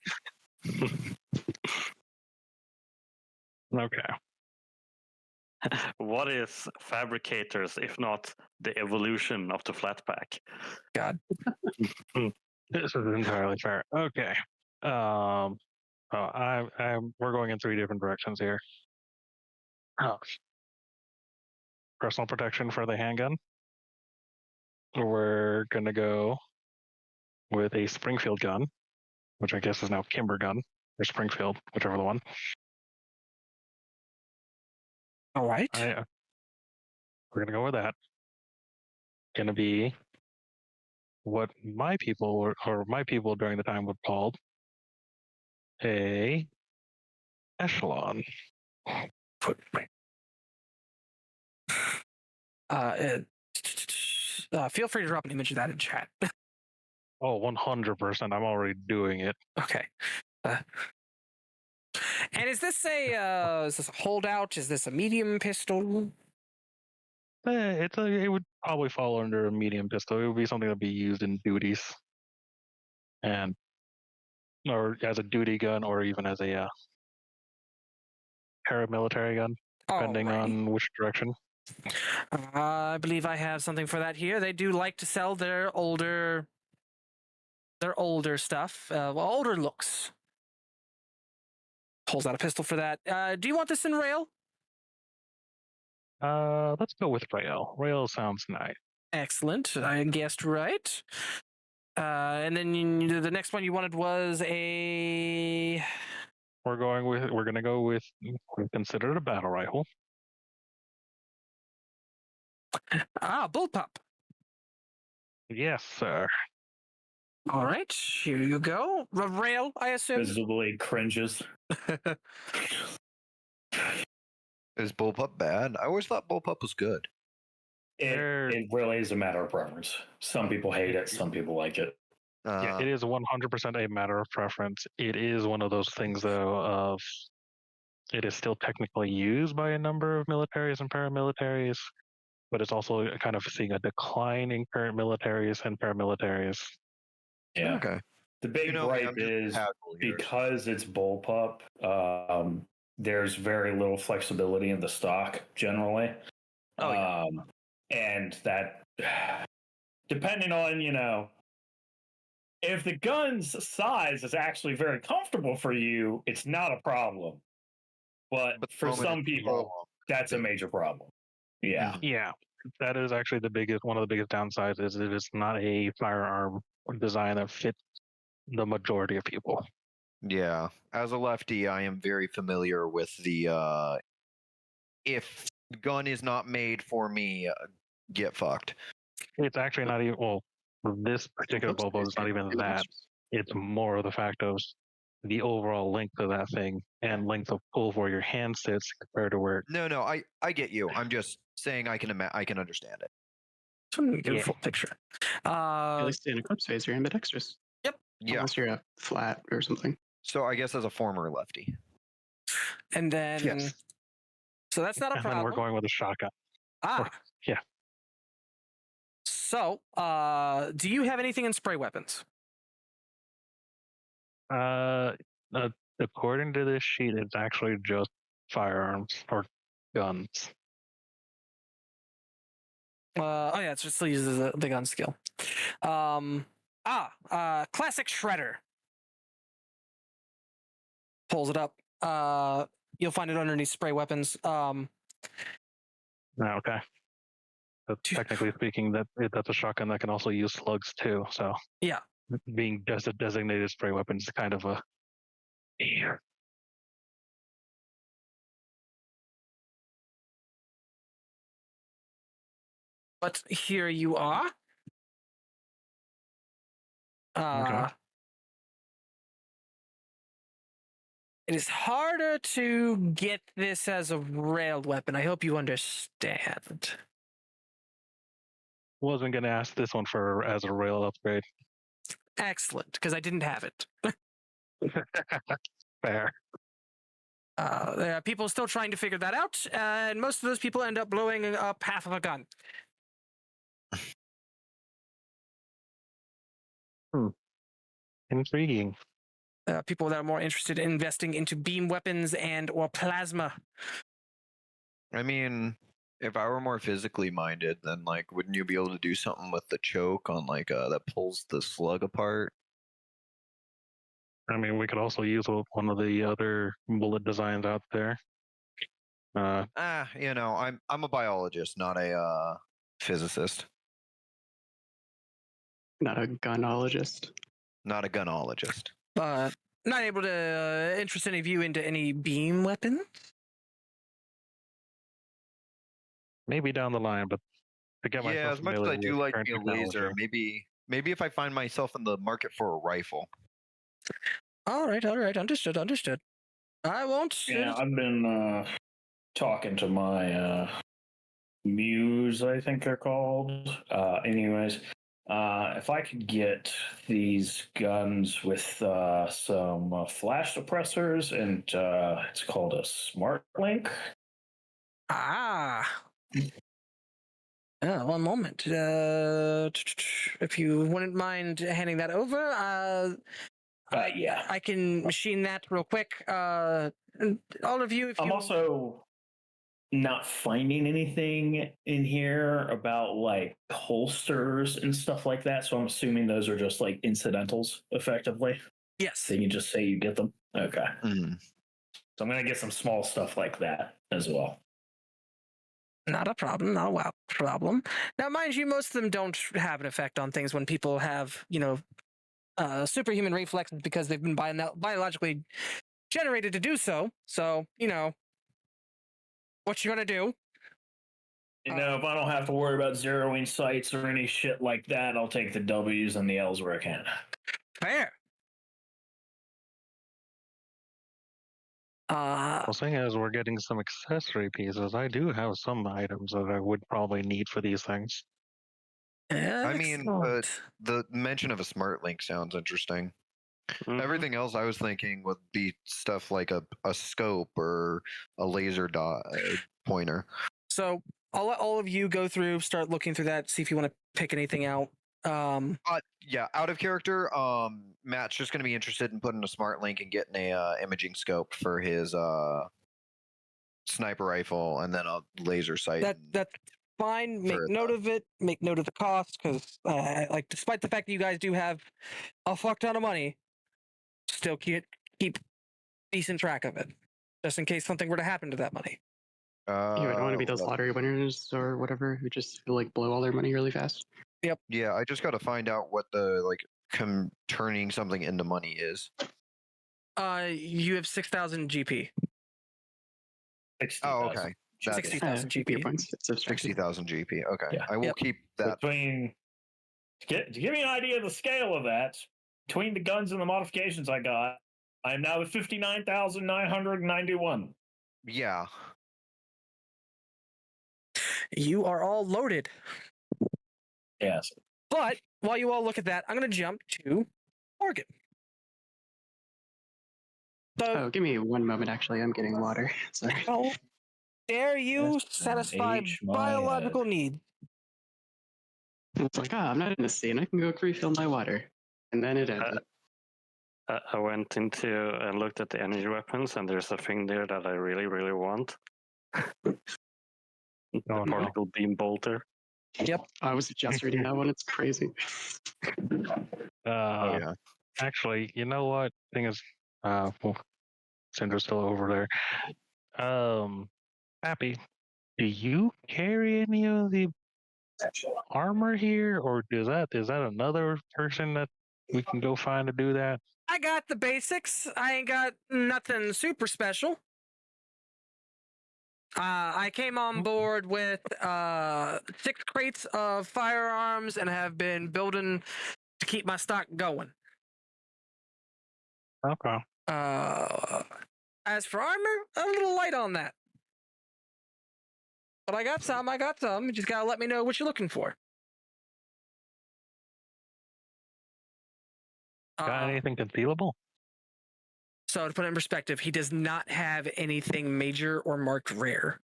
Okay. What is fabricators if not the evolution of the flat pack? God. This is entirely fair. Okay. We're going in 3 different directions here. Personal protection for the handgun. We're gonna go with a Springfield gun, which I guess is now Kimber gun or Springfield, whichever the one. All right. We're gonna go with that. Gonna be what my people during the time would call a echelon. Feel free to drop an image of that in chat. Oh, 100%. I'm already doing it. Okay. And is this a holdout? Is this a medium pistol? It would probably fall under a medium pistol. It would be something that'd be used in duties, or as a duty gun, or even as a paramilitary gun, depending on which direction. I believe I have something for that here. They do like to sell their older stuff, older looks. Pulls out a pistol for that. Do you want this in rail? Let's go with rail. Rail sounds nice. Excellent. I guessed right. And then the next one you wanted was a. We're gonna go with. We consider it a battle rifle. Bullpup. Yes, sir. All right, here you go. Rail, I assume. Visibly cringes. Is bullpup bad? I always thought bullpup was good. It really is a matter of preference. Some people hate it. Some people like it. Yeah, it is 100% a matter of preference. It is one of those things, though, of it is still technically used by a number of militaries and paramilitaries, but it's also kind of seeing a decline in current militaries and paramilitaries. Yeah. Okay. The big gripe is because it's bullpup, there's very little flexibility in the stock generally. And that, depending on, if the gun's size is actually very comfortable for you, it's not a problem. But for some people, that's a major problem. Yeah. Yeah. That is actually one of the biggest downsides is it is not a firearm design that fits the majority of people. Yeah. As a lefty, I am very familiar with the if the gun is not made for me, get fucked. It's actually not even, this particular bullpup is not even that. It's more of the fact of the overall length of that thing and length of pull where your hand sits compared to where. No, I get you. I'm just saying I can understand it. So I'm gonna get a full picture. At least in Eclipse phase, you're ambidextrous. Yep. Yeah. Unless you're a flat or something. So I guess as a former lefty. And then. Yes. So that's not a problem. And then we're going with a shotgun. Yeah. So, do you have anything in spray weapons? According to this sheet, it's actually just firearms or guns. It still uses the gun skill. Classic shredder. Pulls it up. You'll find it underneath spray weapons. Okay. But technically speaking, that's a shotgun that can also use slugs too. So yeah, being just a designated spray weapon is kind of a. But here you are. Okay. It is harder to get this as a railed weapon. I hope you understand. Wasn't going to ask this one as a rail upgrade. Excellent, because I didn't have it. Fair. There are people still trying to figure that out, and most of those people end up blowing up half of a gun. Intriguing. People that are more interested in investing into beam weapons and or plasma. I mean, if I were more physically minded, then wouldn't you be able to do something with the choke on that pulls the slug apart? I mean, we could also use one of the other bullet designs out there. I'm a biologist, not a physicist. Not a gunologist. Not a gunologist. But not able to interest any of you into any beam weapons? Maybe down the line, but to get myself as much as I do like the laser, maybe if I find myself in the market for a rifle. All right. Understood. I won't. Yeah, I've been talking to my muse, I think they're called. Anyways, if I could get these guns with some flash suppressors, and it's called a smart link. One moment. If you wouldn't mind handing that over, yeah, I can machine that real quick. All of you, if I'm you... also not finding anything in here about like holsters and stuff like that. So I'm assuming those are just like incidentals, effectively. Yes. Then you just say you get them. Okay. Mm. So I'm gonna get some small stuff like that as well. Not a problem. Not a problem. Now, mind you, most of them don't have an effect on things when people have, superhuman reflexes because they've been biologically generated to do so. So, what you gonna do? If I don't have to worry about zeroing sights or any shit like that, I'll take the W's and the L's where I can. Fair. Well, seeing as we're getting some accessory pieces, I do have some items that I would probably need for these things. I mean, the mention of a smart link sounds interesting. Mm-hmm. Everything else I was thinking would be stuff like a scope or a laser dot pointer. So I'll let all of you go through, start looking through that, see if you want to pick anything out. Yeah, out of character, Matt's just going to be interested in putting a smart link and getting a imaging scope for his sniper rifle and then a laser sight. That's fine. Make note of it. Make note of the cost because, despite the fact that you guys do have a fuck ton of money, still keep decent track of it, just in case something were to happen to that money. You don't want to be those lottery winners or whatever who just blow all their money really fast. Yep. Yeah, I just got to find out what the turning something into money is. You have 6,000 GP. 60, oh, okay. 60,000 GP points. 60,000 GP. Okay, yeah. I will keep that. To give me an idea of the scale of that, between the guns and the modifications I got, I am now at 59,991. Yeah. You are all loaded. Yes. But while you all look at that, I'm going to jump to Morgan. So, give me one moment, actually. I'm getting water. Sorry. How dare you satisfy biological need? It's like, I'm not in the scene. I can go refill my water. And then it ended. I went into and looked at the energy weapons, and there's a thing there that I really, really want. Particle beam bolter. Yep. I was just reading that one. It's crazy. Yeah. Actually, you know what? Thing is, Cinder's still over there. Happy, do you carry any of the armor here, or is that another person that we can go find to do that? I got the basics. I ain't got nothing super special. I came on board with 6 crates of firearms and have been building to keep my stock going. Okay. As for armor, a little light on that. But I got some. You just gotta let me know what you're looking for. Got anything concealable? So to put it in perspective, he does not have anything major or marked rare.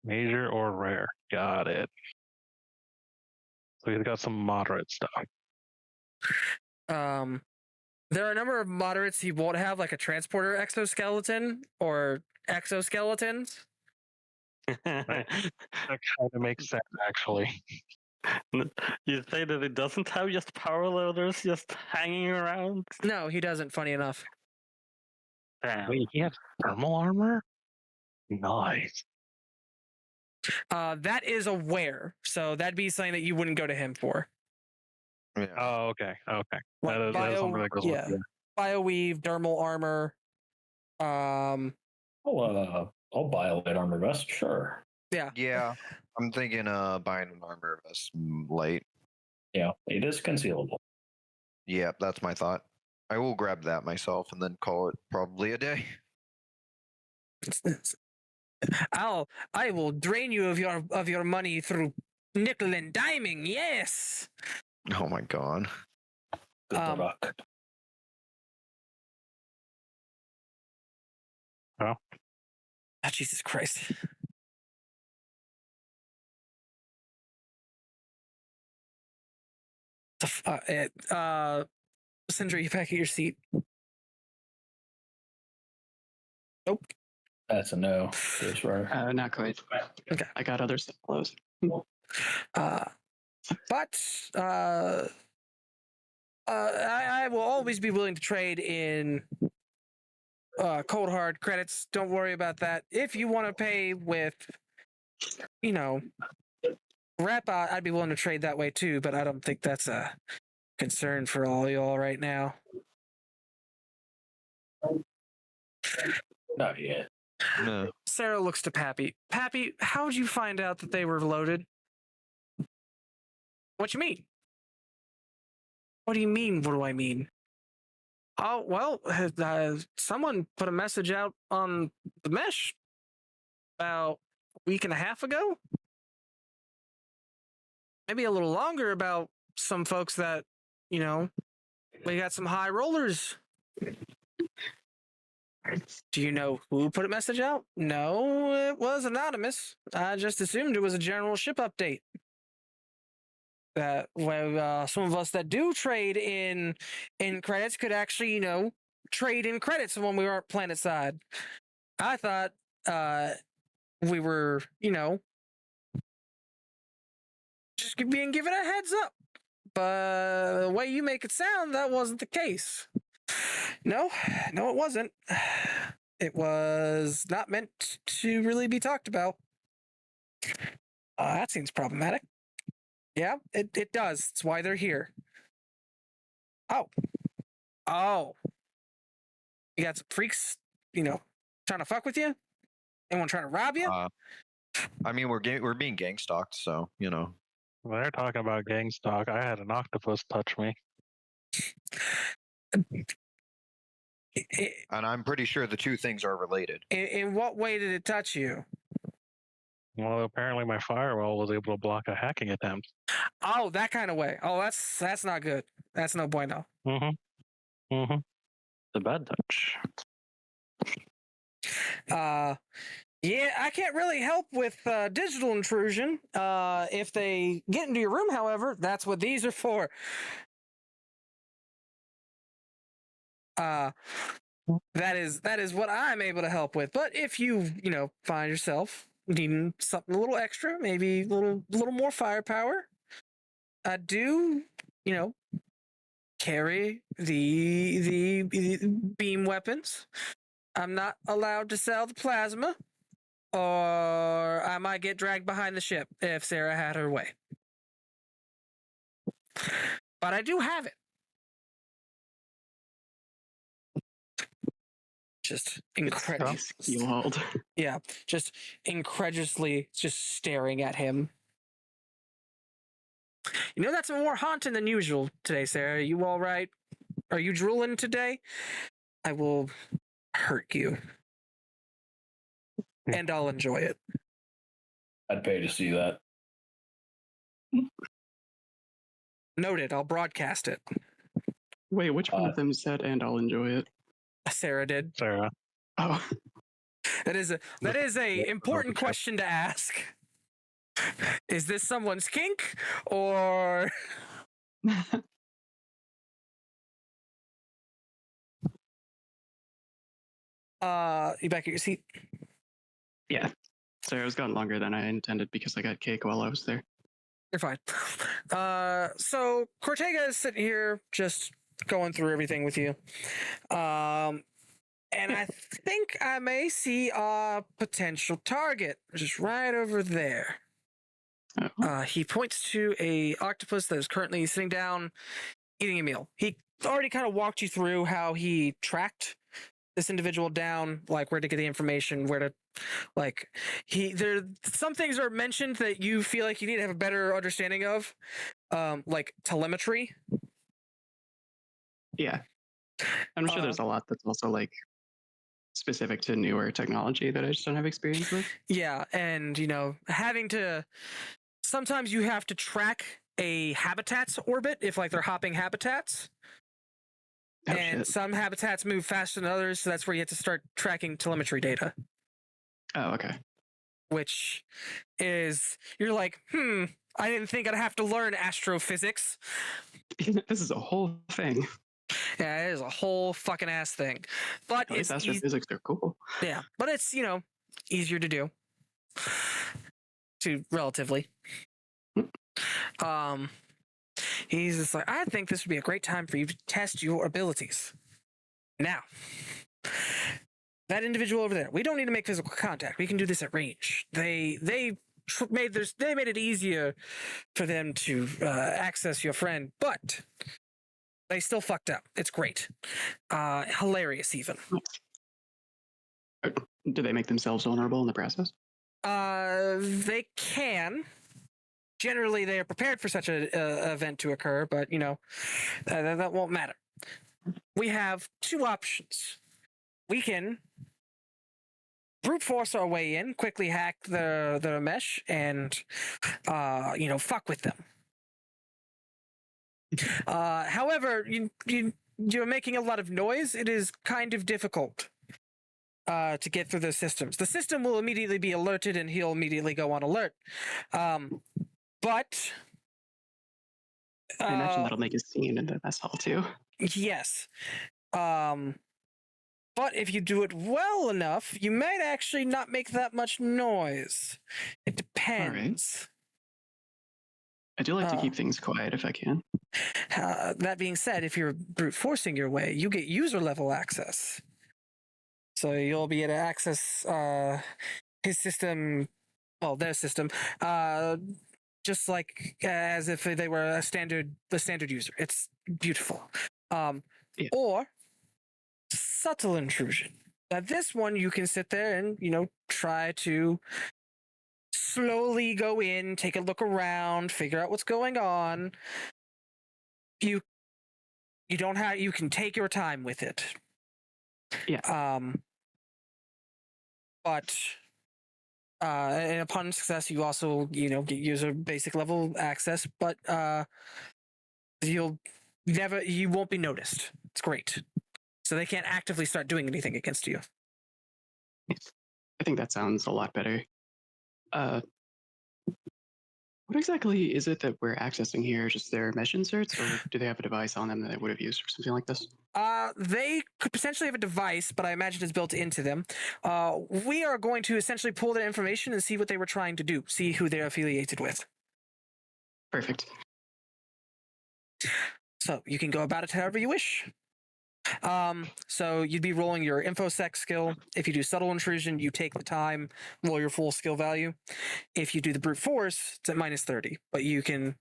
Major or rare. Got it. So he's got some moderate stuff. There are a number of moderates he won't have, like a transporter exoskeleton or exoskeletons. That kind of makes sense, actually. You say that it doesn't have just power loaders just hanging around? No, he doesn't, funny enough. Damn. Wait, he has thermal armor? Nice. That is a wear, so that'd be something that you wouldn't go to him for. Yeah. Oh, okay. Okay. Like that is something that goes with it. Bioweave, dermal armor. I'll buy a light armor vest, sure. Yeah. Yeah. I'm thinking buying an armor vest light. Yeah, it is concealable. Yeah, that's my thought. I will grab that myself and then call it probably a day. I will drain you of your money through nickel and diming. Yes. Oh my god. Good luck. Oh. Oh, Jesus Christ. Sindri, you back at your seat? Nope. That's a no. Not quite. Okay. I got other stuff close. I will always be willing to trade in cold hard credits. Don't worry about that. If you want to pay with, rep, I'd be willing to trade that way too, but I don't think that's a concern for all y'all right now. Not yet. No. Sarah looks to Pappy. Pappy, how'd you find out that they were loaded? What you mean? What do you mean? What do I mean? Oh, well, someone put a message out on the mesh about a week and a half ago. Maybe a little longer, about some folks that, we got some high rollers. Do you know who put a message out? No, it was anonymous. I just assumed it was a general ship update. That some of us that do trade in credits could actually, trade in credits when we weren't planet side. I thought we were, just being given a heads up. But the way you make it sound, that wasn't the case. No, it wasn't. It was not meant to really be talked about. That seems problematic. Yeah, it does. It's why they're here. Oh. You got some freaks, trying to fuck with you? Anyone trying to rob you? I mean, we're being gang stalked, so, When they're talking about gang stalk, I had an octopus touch me. And I'm pretty sure the two things are related. In what way did it touch you? Well, apparently my firewall was able to block a hacking attempt. Oh, that kind of way. Oh, that's not good. That's no bueno. The bad touch. Yeah, I can't really help with digital intrusion. If they get into your room, however, that's what these are for. That is what I'm able to help with. But if you find yourself needing something a little extra, maybe a little more firepower, I do carry the beam weapons. I'm not allowed to sell the plasma, or I might get dragged behind the ship if Sarah had her way. But I do have it. Just incredulously. Yeah, just incredulously just staring at him. That's more haunting than usual today, Sarah. You all right? Are you drooling today? I will hurt you. And I'll enjoy it. I'd pay to see that. Noted. I'll broadcast it. Wait, which one of them said, and I'll enjoy it? Sarah did. Sarah. Oh. That is a important question to ask. Is this someone's kink, or... You back at your seat? Yeah. Sorry, I was gone longer than I intended because I got cake while I was there. You're fine. So Cortega is sitting here just going through everything with you. And I think I may see a potential target, which is right over there. He points to a octopus that is currently sitting down eating a meal. He already kind of walked you through how he tracked this individual down, like where to get the information, where to, like, some things are mentioned that you feel like you need to have a better understanding of, like telemetry. Yeah. I'm sure there's a lot that's also like specific to newer technology that I just don't have experience with. Yeah, and having to, sometimes you have to track a habitat's orbit if like they're hopping habitats. Oh, and shit. Some habitats move faster than others, so that's where you have to start tracking telemetry data. Oh, okay. Which is, you're like, I didn't think I'd have to learn astrophysics. This is a whole thing. Yeah, it is a whole fucking ass thing. But it's astrophysics are cool. Yeah, but it's, easier to do. Relatively. He's just like, I think this would be a great time for you to test your abilities. Now, that individual over there, we don't need to make physical contact. We can do this at range. They made it easier for them to access your friend, but they still fucked up. It's great. Hilarious, even. Do they make themselves vulnerable in the process? They can. Generally, they are prepared for such an event to occur, but, that won't matter. We have two options. We can brute force our way in, quickly hack the mesh, and, fuck with them. However, you're making a lot of noise. It is kind of difficult to get through the systems. The system will immediately be alerted, and he'll immediately go on alert. But I imagine that'll make a scene in the mess hall too. Yes. But if you do it well enough, you might actually not make that much noise. It depends. Right. I do like to keep things quiet if I can. That being said, if you're brute forcing your way, you get user level access. So you'll be able to access his system, well, their system, just like as if they were a standard user. It's beautiful. Or subtle intrusion. Now, this one you can sit there and try to slowly go in, take a look around, figure out what's going on. You can take your time with it. Yeah. But and upon success, you also get user basic level access, but you won't be noticed. It's great. So they can't actively start doing anything against you. I think that sounds a lot better. What exactly is it that we're accessing here? Just their mesh inserts, or do they have a device on them that they would have used for something like this? They could potentially have a device, but I imagine it's built into them. We are going to essentially pull their information and see what they were trying to do, see who they're affiliated with. Perfect. So you can go about it however you wish. So you'd be rolling your infosec skill. If you do subtle intrusion, you take the time, roll your full skill value. If you do the brute force, it's at -30, but you can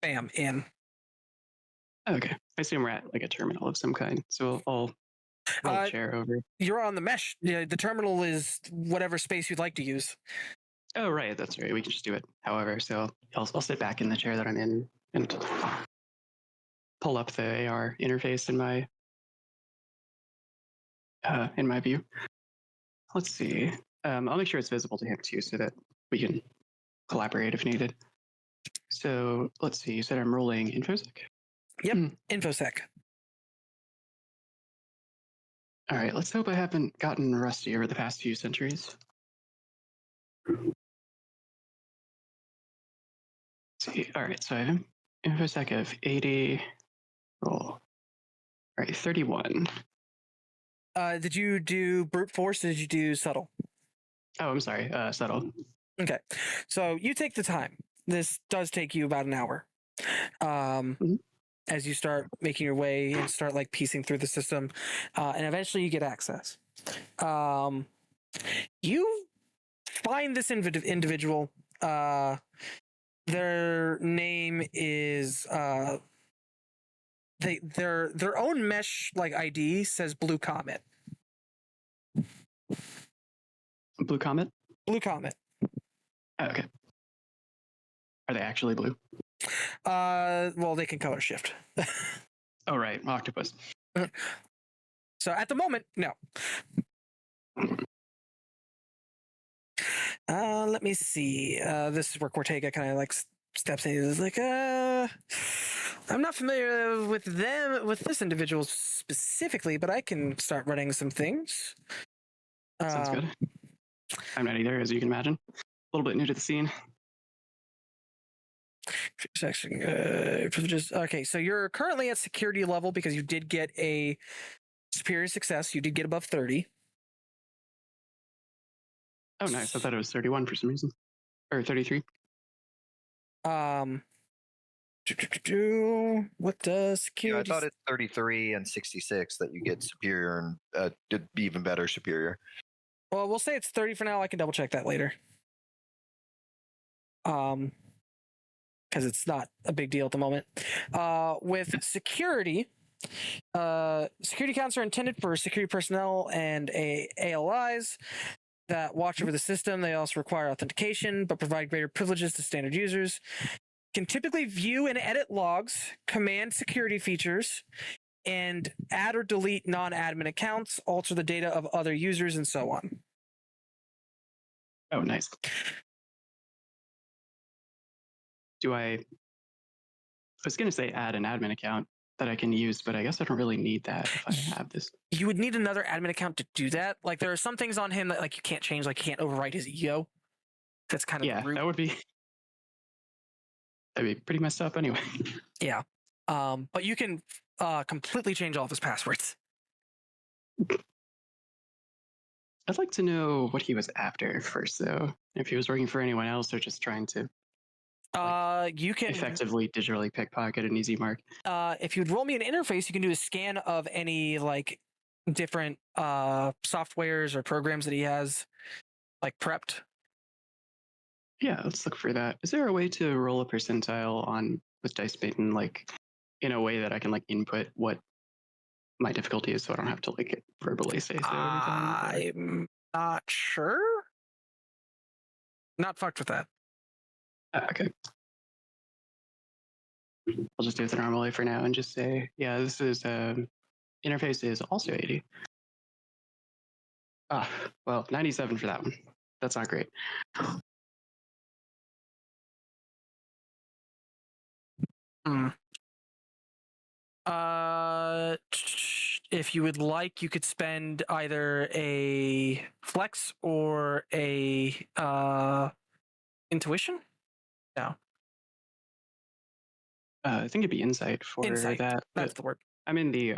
bam in. Okay, I assume we're at like a terminal of some kind, so I'll roll a chair over. You're on the mesh. The terminal is whatever space you'd like to use. Oh right, that's right. We can just do it however. So I'll sit back in the chair that I'm in and pull up the AR interface in my view. Let's see. I'll make sure it's visible to him too, so that we can collaborate if needed. So let's see. You said I'm rolling infosec. Yep, infosec. All right. Let's hope I haven't gotten rusty over the past few centuries. Let's see. All right. So I have infosec of 80. Roll. All right, 31. Did you do brute force or did you do subtle? Oh, I'm sorry. Subtle. Okay. So you take the time. This does take you about an hour. As you start making your way and start like piecing through the system, and eventually you get access. You find this individual. Their name is their own mesh like ID says Blue Comet. Blue Comet? Blue Comet. Oh, okay. Are they actually blue? Well, they can color shift. Oh, right. Octopus. So at the moment, no. Let me see. This is where Cortega kind of like steps in. He's like, I'm not familiar with this individual specifically, but I can start running some things. Sounds good. I'm not either, as you can imagine. A little bit new to the scene. Section privileges. Okay, so you're currently at security level because you did get a superior success. You did get above 30. Oh, nice. I thought it was 31 for some reason. Or 33. What does security? Yeah, I thought it's 33 and 66 that you get superior and even better superior. Well, we'll say it's 30 for now. I can double check that later. Because it's not a big deal at the moment. With security, security counts are intended for security personnel and ALIs that watch over the system. They also require authentication, but provide greater privileges to standard users. Can typically view and edit logs, command security features, and add or delete non-admin accounts, alter the data of other users, and so on. Oh, nice. I was going to say add an admin account that I can use, but I guess I don't really need that if I have this. You would need another admin account to do that. Like, there are some things on him that like you can't change, like you can't overwrite his EO. That's kind of that would be that'd be pretty messed up anyway. Yeah. But you can completely change all of his passwords. I'd like to know what he was after first, though. If he was working for anyone else or just trying to you can effectively digitally pickpocket an easy mark. If you'd roll me an interface, you can do a scan of any like different softwares or programs that he has like prepped. Yeah, let's look for that. Is there a way to roll a percentile on with Dice Baton, like in a way that I can like input what my difficulty is, so I don't have to like verbally say so every time? I'm not sure. Not fucked with that. Okay. I'll just do it the normal way for now and just say, yeah, this is interface is also 80. Well, 97 for that one. That's not great. If you would like, you could spend either a flex or a intuition. No. I think it'd be insight for that. That's the word. I'm in the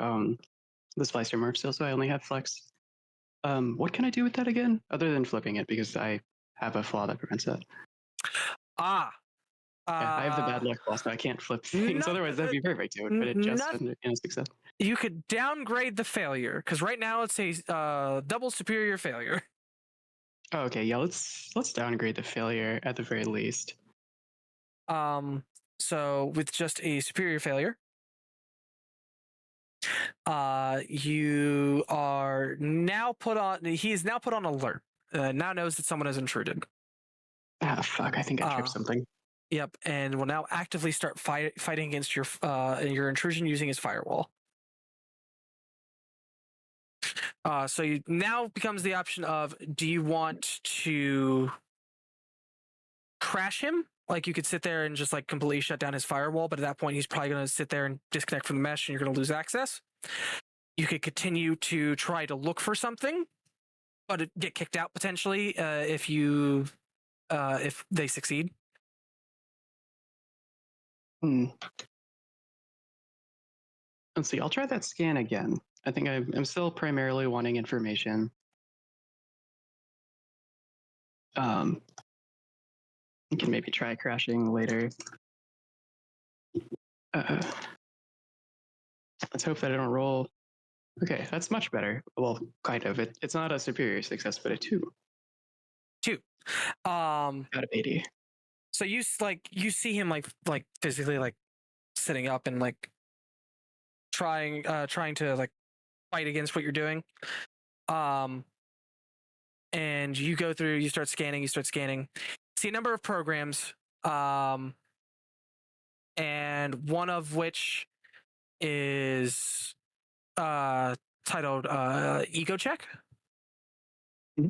splicer morph still, so I only have flex. What can I do with that again, other than flipping it? Because I have a flaw that prevents that. I have the bad luck flaw, so I can't flip things. Otherwise, that'd be perfect. It would fit it just in a success. You could downgrade the failure, because right now it's a double superior failure. Oh, okay, yeah, let's downgrade the failure at the very least. So with just a superior failure, you are now put on. He is now put on alert. Now knows that someone has intruded. Ah, fuck! I think I tripped something. Yep, and will now actively start fighting against your intrusion using his firewall. So you now becomes the option of: do you want to crash him? Like, you could sit there and just like completely shut down his firewall, but at that point he's probably going to sit there and disconnect from the mesh, and you're going to lose access. You could continue to try to look for something, but get kicked out potentially if they succeed. Let's see. I'll try that scan again. I think I'm still primarily wanting information. You can maybe try crashing later. Let's hope that I don't roll. Okay, that's much better. Well, kind of. It's not a superior success, but a 2. 2. Out of 80. So you see him like physically like sitting up and like trying to like fight against what you're doing. And you go through, you start scanning, see a number of programs, and one of which is titled Ego Check. Mm-hmm.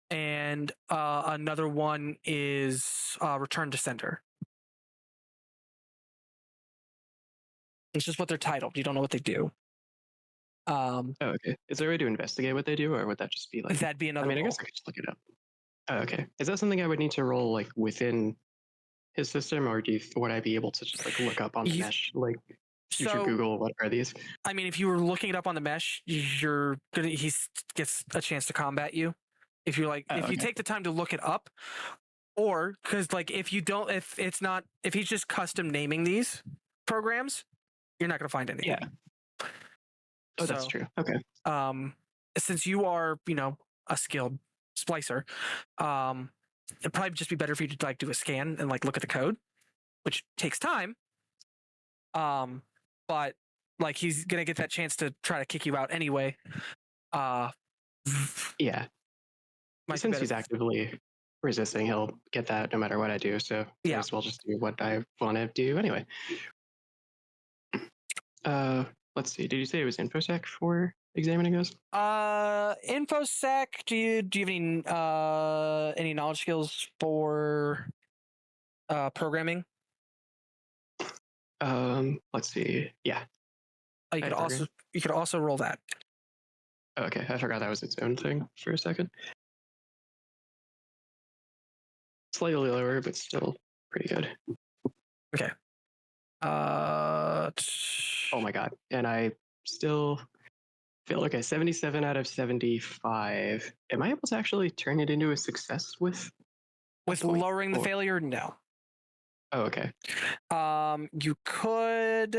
And another one is Return to Sender. It's just what they're titled. You don't know what they do. Okay. Is there a way to investigate what they do, or would that just be like? That'd be another. I mean, I guess I could just look it up. Oh, okay. Is that something I would need to roll like within his system, or would I be able to just like look up on the mesh, like future Google, what are these? I mean, if you were looking it up on the mesh, he gets a chance to combat you. If you're like, if you take the time to look it up, or because like if you don't, if he's just custom naming these programs, you're not going to find anything. Yeah. Oh, that's true. Okay. Since you are, a skilled splicer, it'd probably just be better for you to like do a scan and like look at the code, which takes time. But like he's gonna get that chance to try to kick you out anyway. Yeah. Since he's actively resisting, he'll get that no matter what I do. So yeah, might as well just do what I want to do anyway. Let's see. Did you say it was InfoSec for examining those? InfoSec. Do you have any knowledge skills for programming? Let's see. Yeah. Oh, you could also roll that. Oh, okay, I forgot that was its own thing for a second. Slightly lower, but still pretty good. Okay. Oh my god, and I still feel like 77 out of 75. Am I able to actually turn it into a success with lowering the failure? No. Oh, okay. You could.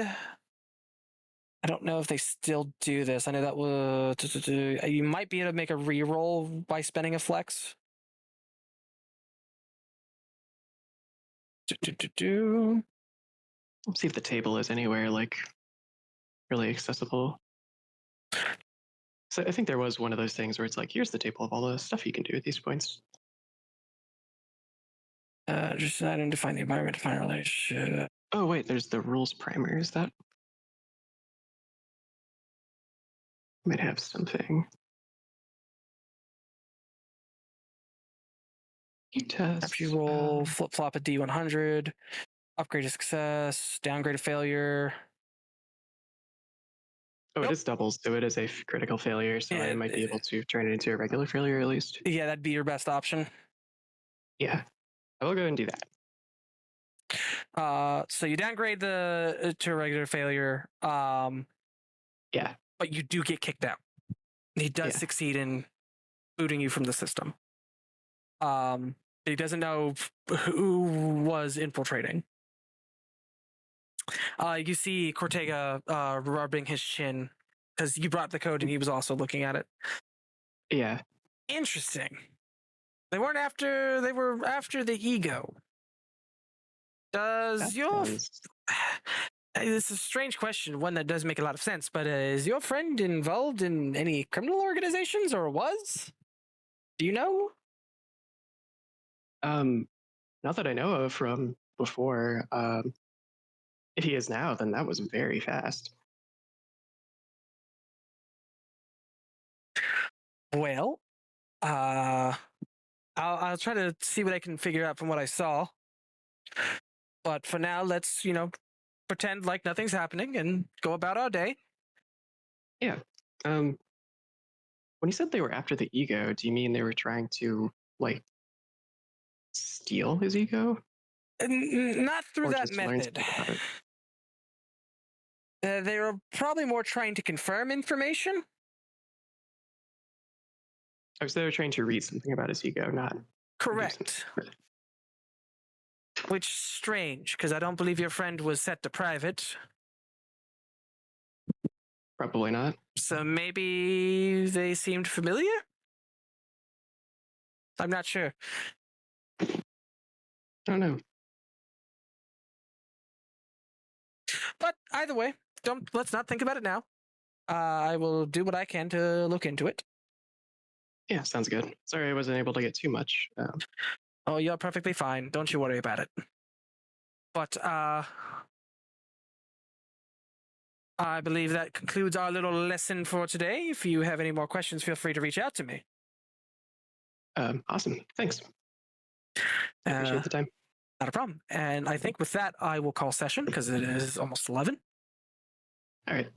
I don't know if they still do this. I know that was. You might be able to make a reroll by spending a flex. Let's see if the table is anywhere like really accessible. So I think there was one of those things where it's like, here's the table of all the stuff you can do at these points. Just I didn't define the environment, define a relationship. Oh wait, there's the rules primer. Is that? Might have something. Test. After you roll, flip flop a D100, upgrade to success, downgrade a failure. Oh, it is doubles, so it is a critical failure, so I might be able to turn it into a regular failure at least. Yeah, that'd be your best option. Yeah, I will go and do that. So you downgrade to a regular failure. Yeah. But you do get kicked out. He does succeed in booting you from the system. He doesn't know who was infiltrating. You see Cortega rubbing his chin because you brought the code and he was also looking at it. Yeah. Interesting. They were after the ego. This is a strange question, one that does make a lot of sense, but is your friend involved in any criminal organizations or was? Do you know? Not that I know of from before. If he is now, then that was very fast. Well, I'll try to see what I can figure out from what I saw. But for now, let's, pretend like nothing's happening and go about our day. Yeah. When you said they were after the ego, do you mean they were trying to, like, steal his ego? Not through that method. They were probably more trying to confirm information. Oh, so they were trying to read something about his ego, not... Correct. Which is strange, because I don't believe your friend was set to private. Probably not. So maybe they seemed familiar? I'm not sure. I don't know. But either way, let's not think about it now. I will do what I can to look into it. Yeah, sounds good. Sorry I wasn't able to get too much. Oh, you're perfectly fine. Don't you worry about it. But I believe that concludes our little lesson for today. If you have any more questions, feel free to reach out to me. Awesome. Thanks. I appreciate the time. Not a problem. And I think with that, I will call session because it is almost 11. All right.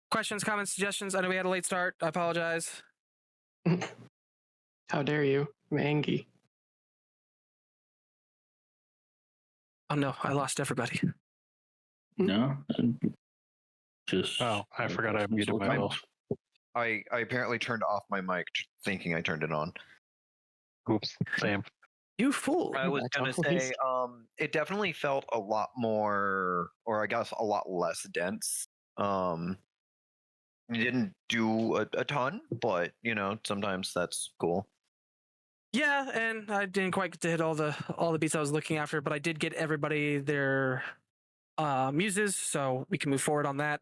Questions, comments, suggestions? I know we had a late start. I apologize. How dare you? I'm angry. Oh no, I lost everybody. No, just. Oh, I forgot I muted myself. I apparently turned off my mic, thinking I turned it on. Oops, same. You fool! I was gonna say, it definitely felt a lot more, or I guess a lot less dense. You didn't do a ton, but sometimes that's cool. Yeah, and I didn't quite get to hit all the beats I was looking after, but I did get everybody their muses, so we can move forward on that.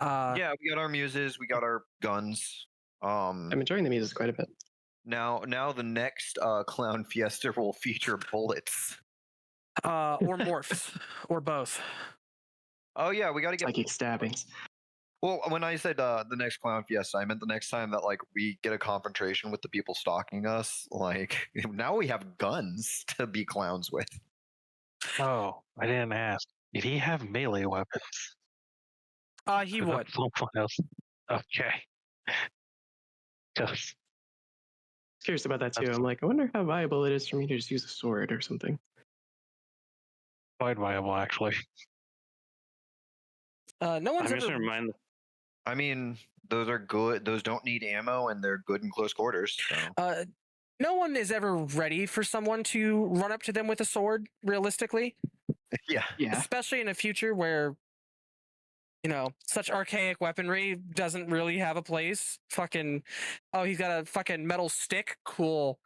Yeah, we got our muses, we got our guns. I'm enjoying the muses quite a bit. Now the next Clown Fiesta will feature bullets. Or morphs, or both. Oh yeah, we got to get psychic stabbings. Well, when I said the next Clown Fiesta, I meant the next time that we get a confrontation with the people stalking us. Now we have guns to be clowns with. Oh, I didn't ask. Did he have melee weapons? He would. Someone else. Okay. Just curious about that too. I'm like, I wonder how viable it is for me to just use a sword or something. Quite viable, actually. No one's ever. I mean, those are good. Those don't need ammo, and they're good in close quarters. So. No one is ever ready for someone to run up to them with a sword, realistically. Yeah. Especially in a future where, such archaic weaponry doesn't really have a place. Fucking, he's got a fucking metal stick. Cool.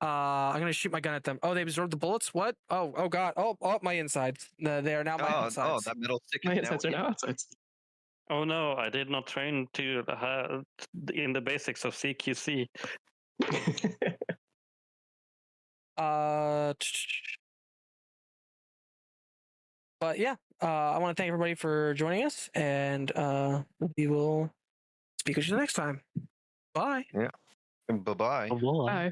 I'm gonna shoot my gun at them. Oh, they absorbed the bullets. What? Oh god. Oh, my insides. They are now my insides. Oh, that metal stick. My insides are now outsides. Oh no, I did not train to in the basics of CQC. But yeah, I want to thank everybody for joining us, and we will speak with you next time. Bye. Yeah. Bye-bye. Bye.